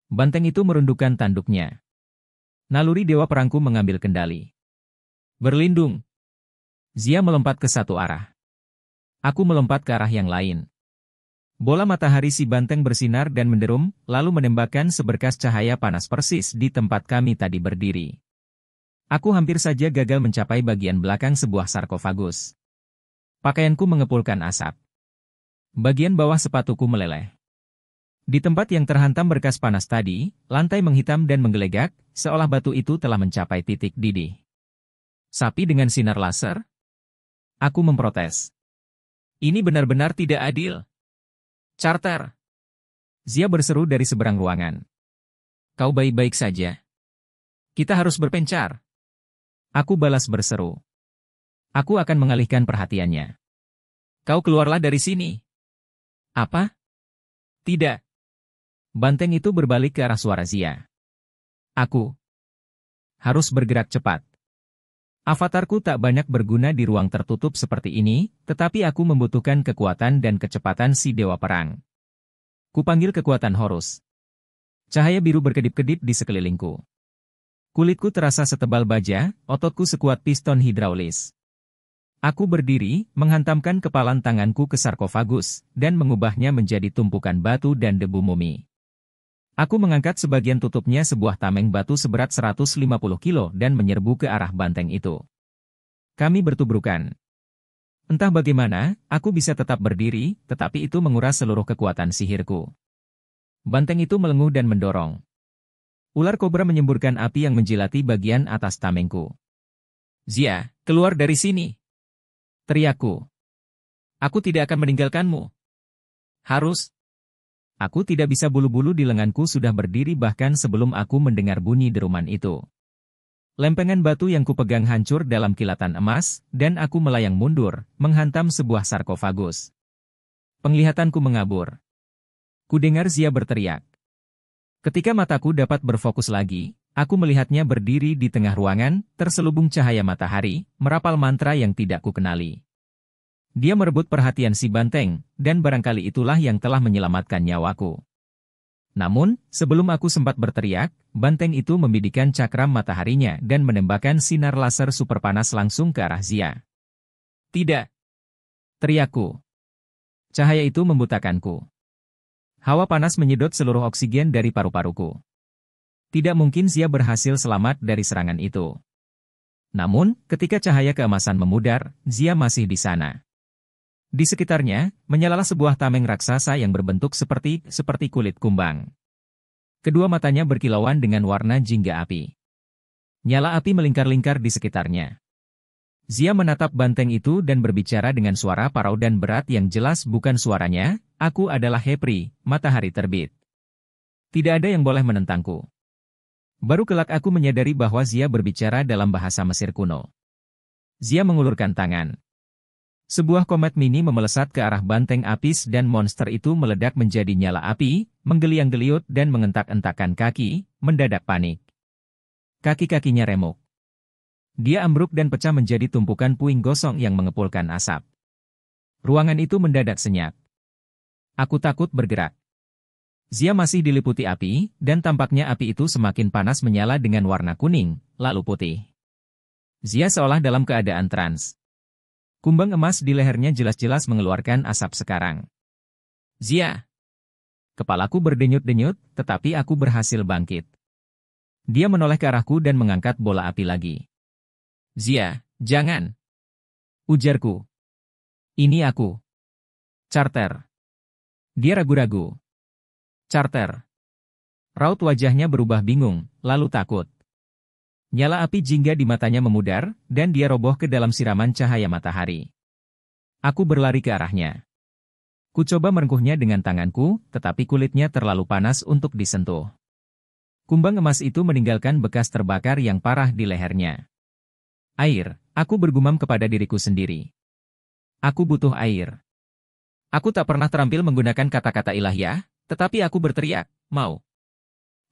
Banteng itu merundukkan tanduknya. Naluri Dewa Perangku mengambil kendali. Berlindung. Zia melompat ke satu arah. Aku melompat ke arah yang lain. Bola matahari si banteng bersinar dan menderum, lalu menembakkan seberkas cahaya panas persis di tempat kami tadi berdiri. Aku hampir saja gagal mencapai bagian belakang sebuah sarkofagus. Pakaianku mengepulkan asap. Bagian bawah sepatuku meleleh. Di tempat yang terhantam berkas panas tadi, lantai menghitam dan menggelegak, seolah batu itu telah mencapai titik didih. Sapi dengan sinar laser? Aku memprotes. Ini benar-benar tidak adil. Charter. Zia berseru dari seberang ruangan. Kau baik-baik saja. Kita harus berpencar. Aku balas berseru. Aku akan mengalihkan perhatiannya. Kau keluarlah dari sini. Apa? Tidak. Banteng itu berbalik ke arah suara Zia. Aku harus bergerak cepat. Avatarku tak banyak berguna di ruang tertutup seperti ini, tetapi aku membutuhkan kekuatan dan kecepatan si Dewa Perang. Kupanggil kekuatan Horus. Cahaya biru berkedip-kedip di sekelilingku. Kulitku terasa setebal baja, ototku sekuat piston hidraulis. Aku berdiri, menghantamkan kepalan tanganku ke sarkofagus, dan mengubahnya menjadi tumpukan batu dan debu mumi. Aku mengangkat sebagian tutupnya sebuah tameng batu seberat 150 kilo dan menyerbu ke arah banteng itu. Kami bertubrukan. Entah bagaimana, aku bisa tetap berdiri, tetapi itu menguras seluruh kekuatan sihirku. Banteng itu melenguh dan mendorong. Ular kobra menyemburkan api yang menjilati bagian atas tamengku. Zia, keluar dari sini! Teriakku. Aku tidak akan meninggalkanmu. Harus. Aku tidak bisa bulu-bulu di lenganku sudah berdiri bahkan sebelum aku mendengar bunyi deruman itu. Lempengan batu yang kupegang hancur dalam kilatan emas, dan aku melayang mundur, menghantam sebuah sarkofagus. Penglihatanku mengabur. Kudengar Zia berteriak. Ketika mataku dapat berfokus lagi, aku melihatnya berdiri di tengah ruangan, terselubung cahaya matahari, merapal mantra yang tidak kukenali. Dia merebut perhatian si banteng, dan barangkali itulah yang telah menyelamatkan nyawaku. Namun, sebelum aku sempat berteriak, banteng itu membidikan cakram mataharinya dan menembakkan sinar laser super panas langsung ke arah Zia. Tidak! Teriakku. Cahaya itu membutakanku. Hawa panas menyedot seluruh oksigen dari paru-paruku. Tidak mungkin Zia berhasil selamat dari serangan itu. Namun, ketika cahaya keemasan memudar, Zia masih di sana. Di sekitarnya, menyala sebuah tameng raksasa yang berbentuk seperti kulit kumbang. Kedua matanya berkilauan dengan warna jingga api. Nyala api melingkar-lingkar di sekitarnya. Zia menatap banteng itu dan berbicara dengan suara parau dan berat yang jelas bukan suaranya, aku adalah Hepri, matahari terbit. Tidak ada yang boleh menentangku. Baru kelak aku menyadari bahwa Zia berbicara dalam bahasa Mesir kuno. Zia mengulurkan tangan. Sebuah komet mini memelesat ke arah banteng Apis dan monster itu meledak menjadi nyala api, menggeliang-geliut dan mengentak-entakan kaki, mendadak panik. Kaki-kakinya remuk. Dia ambruk dan pecah menjadi tumpukan puing gosong yang mengepulkan asap. Ruangan itu mendadak senyap. Aku takut bergerak. Zia masih diliputi api, dan tampaknya api itu semakin panas menyala dengan warna kuning, lalu putih. Zia seolah dalam keadaan trans. Kumbang emas di lehernya jelas-jelas mengeluarkan asap sekarang. Zia! Kepalaku berdenyut-denyut, tetapi aku berhasil bangkit. Dia menoleh ke arahku dan mengangkat bola api lagi. Zia, jangan! Ujarku. Ini aku. Charter. Dia ragu-ragu. Charter. Raut wajahnya berubah bingung, lalu takut. Nyala api jingga di matanya memudar, dan dia roboh ke dalam siraman cahaya matahari. Aku berlari ke arahnya. Ku coba merengkuhnya dengan tanganku, tetapi kulitnya terlalu panas untuk disentuh. Kumbang emas itu meninggalkan bekas terbakar yang parah di lehernya. Air, aku bergumam kepada diriku sendiri. Aku butuh air. Aku tak pernah terampil menggunakan kata-kata ilahiyah, tetapi aku berteriak, mau.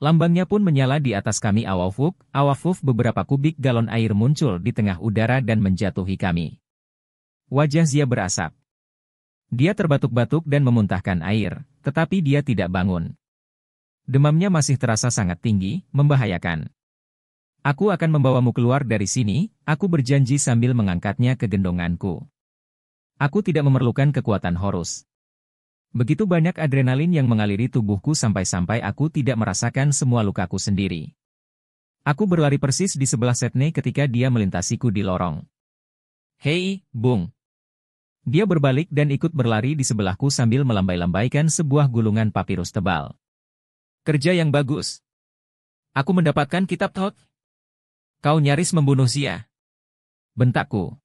Lambangnya pun menyala di atas kami awafuf beberapa kubik galon air muncul di tengah udara dan menjatuhi kami. Wajah Zia berasap. Dia terbatuk-batuk dan memuntahkan air, tetapi dia tidak bangun. Demamnya masih terasa sangat tinggi, membahayakan. Aku akan membawamu keluar dari sini, aku berjanji sambil mengangkatnya ke gendonganku. Aku tidak memerlukan kekuatan Horus. Begitu banyak adrenalin yang mengaliri tubuhku sampai-sampai aku tidak merasakan semua lukaku sendiri. Aku berlari persis di sebelah Setne ketika dia melintasiku di lorong. Hei, Bung! Dia berbalik dan ikut berlari di sebelahku sambil melambai-lambaikan sebuah gulungan papirus tebal. Kerja yang bagus. Aku mendapatkan kitab Thoth. Kau nyaris membunuh Zia. Bentakku.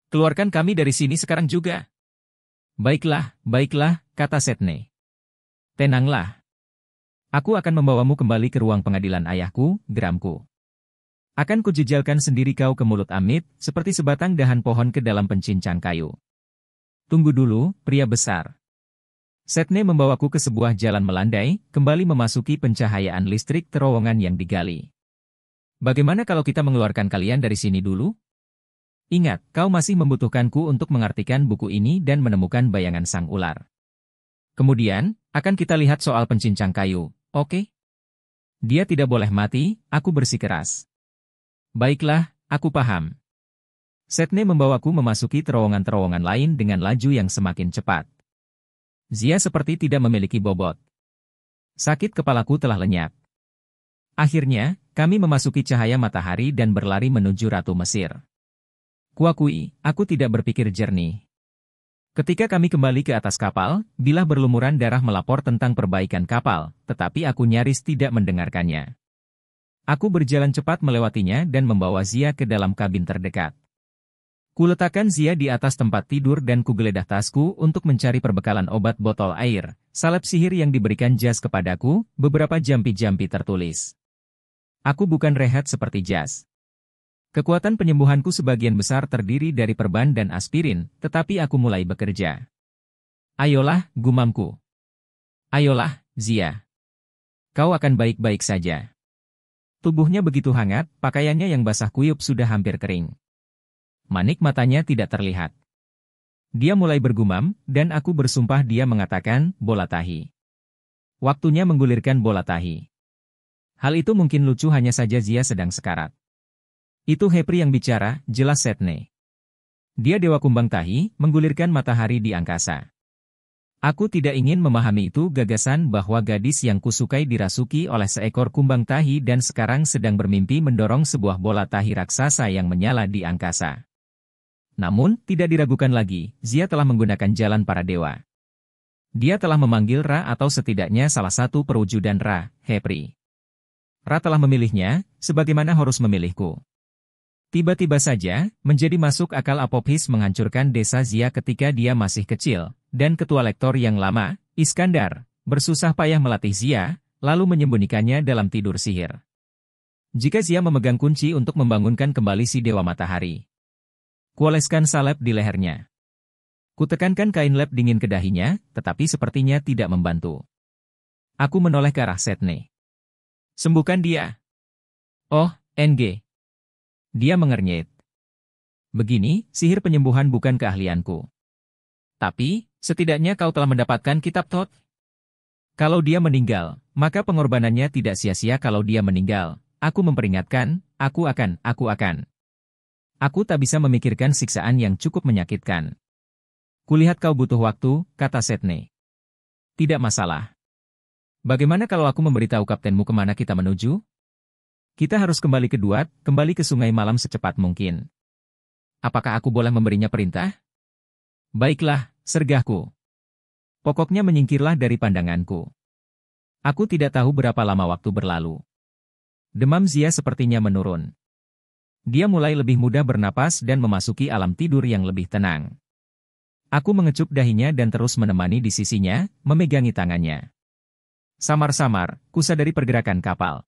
Keluarkan kami dari sini sekarang juga. Baiklah, baiklah, kata Setne. Tenanglah. Aku akan membawamu kembali ke ruang pengadilan ayahku, geramku. Akan kujejalkan sendiri kau ke mulut Amit, seperti sebatang dahan pohon ke dalam pencincang kayu. Tunggu dulu, pria besar. Setne membawaku ke sebuah jalan melandai, kembali memasuki pencahayaan listrik terowongan yang digali. Bagaimana kalau kita mengeluarkan kalian dari sini dulu? Ingat, kau masih membutuhkanku untuk mengartikan buku ini dan menemukan bayangan sang ular. Kemudian, akan kita lihat soal pencincang kayu, oke? Dia tidak boleh mati, aku bersikeras. Baiklah, aku paham. Setne membawaku memasuki terowongan-terowongan lain dengan laju yang semakin cepat. Zia seperti tidak memiliki bobot. Sakit kepalaku telah lenyap. Akhirnya, kami memasuki cahaya matahari dan berlari menuju Ratu Mesir. Kuakui, aku tidak berpikir jernih. Ketika kami kembali ke atas kapal, bilah berlumuran darah melapor tentang perbaikan kapal, tetapi aku nyaris tidak mendengarkannya. Aku berjalan cepat melewatinya dan membawa Zia ke dalam kabin terdekat. Kuletakkan Zia di atas tempat tidur dan kugeledah tasku untuk mencari perbekalan obat botol air, salep sihir yang diberikan Jas kepadaku, beberapa jampi-jampi tertulis. Aku bukan rehat seperti Jas. Kekuatan penyembuhanku sebagian besar terdiri dari perban dan aspirin, tetapi aku mulai bekerja. Ayolah, gumamku. Ayolah, Zia. Kau akan baik-baik saja. Tubuhnya begitu hangat, pakaiannya yang basah kuyup sudah hampir kering. Manik matanya tidak terlihat. Dia mulai bergumam, dan aku bersumpah dia mengatakan, bola tahi. Waktunya menggulirkan bola tahi. Hal itu mungkin lucu hanya saja Zia sedang sekarat. Itu Hepri yang bicara, jelas Setne. Dia dewa kumbang tahi, menggulirkan matahari di angkasa. Aku tidak ingin memahami itu gagasan bahwa gadis yang kusukai dirasuki oleh seekor kumbang tahi dan sekarang sedang bermimpi mendorong sebuah bola tahi raksasa yang menyala di angkasa. Namun, tidak diragukan lagi, Zia telah menggunakan jalan para dewa. Dia telah memanggil Ra atau setidaknya salah satu perwujudan Ra, Hepri. Ra telah memilihnya, sebagaimana Horus memilihku. Tiba-tiba saja, menjadi masuk akal Apophis menghancurkan desa Zia ketika dia masih kecil, dan ketua lektor yang lama, Iskandar, bersusah payah melatih Zia, lalu menyembunyikannya dalam tidur sihir. Jika Zia memegang kunci untuk membangunkan kembali si Dewa Matahari. Kuoleskan salep di lehernya. Kutekankan kain lap dingin ke dahinya, tetapi sepertinya tidak membantu. Aku menoleh ke arah Setne. Sembuhkan dia. Oh, NG. Dia mengernyit. Begini, sihir penyembuhan bukan keahlianku. Tapi, setidaknya kau telah mendapatkan kitab Thoth. Kalau dia meninggal, maka pengorbanannya tidak sia-sia. Kalau dia meninggal, aku memperingatkan, aku akan. Aku tak bisa memikirkan siksaan yang cukup menyakitkan. Kulihat kau butuh waktu, kata Setne. Tidak masalah. Bagaimana kalau aku memberitahu kaptenmu kemana kita menuju? Kita harus kembali ke Duat, kembali ke Sungai Malam secepat mungkin. Apakah aku boleh memberinya perintah? Baiklah, sergahku. Pokoknya menyingkirlah dari pandanganku. Aku tidak tahu berapa lama waktu berlalu. Demam Zia sepertinya menurun. Dia mulai lebih mudah bernapas dan memasuki alam tidur yang lebih tenang. Aku mengecup dahinya dan terus menemani di sisinya, memegangi tangannya. Samar-samar, kusadari pergerakan kapal.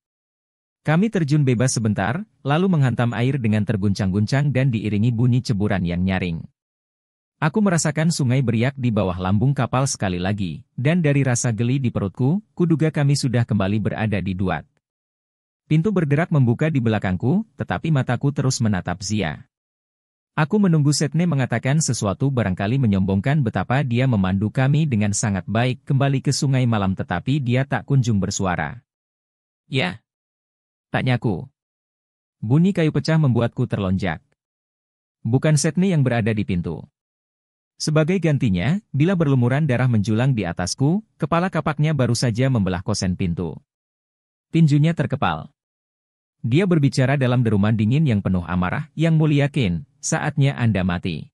Kami terjun bebas sebentar, lalu menghantam air dengan terguncang-guncang dan diiringi bunyi ceburan yang nyaring. Aku merasakan sungai beriak di bawah lambung kapal sekali lagi, dan dari rasa geli di perutku, kuduga kami sudah kembali berada di Duat. Pintu bergerak membuka di belakangku, tetapi mataku terus menatap Zia. Aku menunggu Setne mengatakan sesuatu, barangkali menyombongkan betapa dia memandu kami dengan sangat baik kembali ke Sungai Malam, tetapi dia tak kunjung bersuara. Ya? Tanyaku. Bunyi kayu pecah membuatku terlonjak. Bukan Setne yang berada di pintu. Sebagai gantinya, bila berlumuran darah menjulang di atasku, kepala kapaknya baru saja membelah kosen pintu. Tinjunya terkepal. Dia berbicara dalam deruman dingin yang penuh amarah, "Yang Mulia Qin, saatnya Anda mati."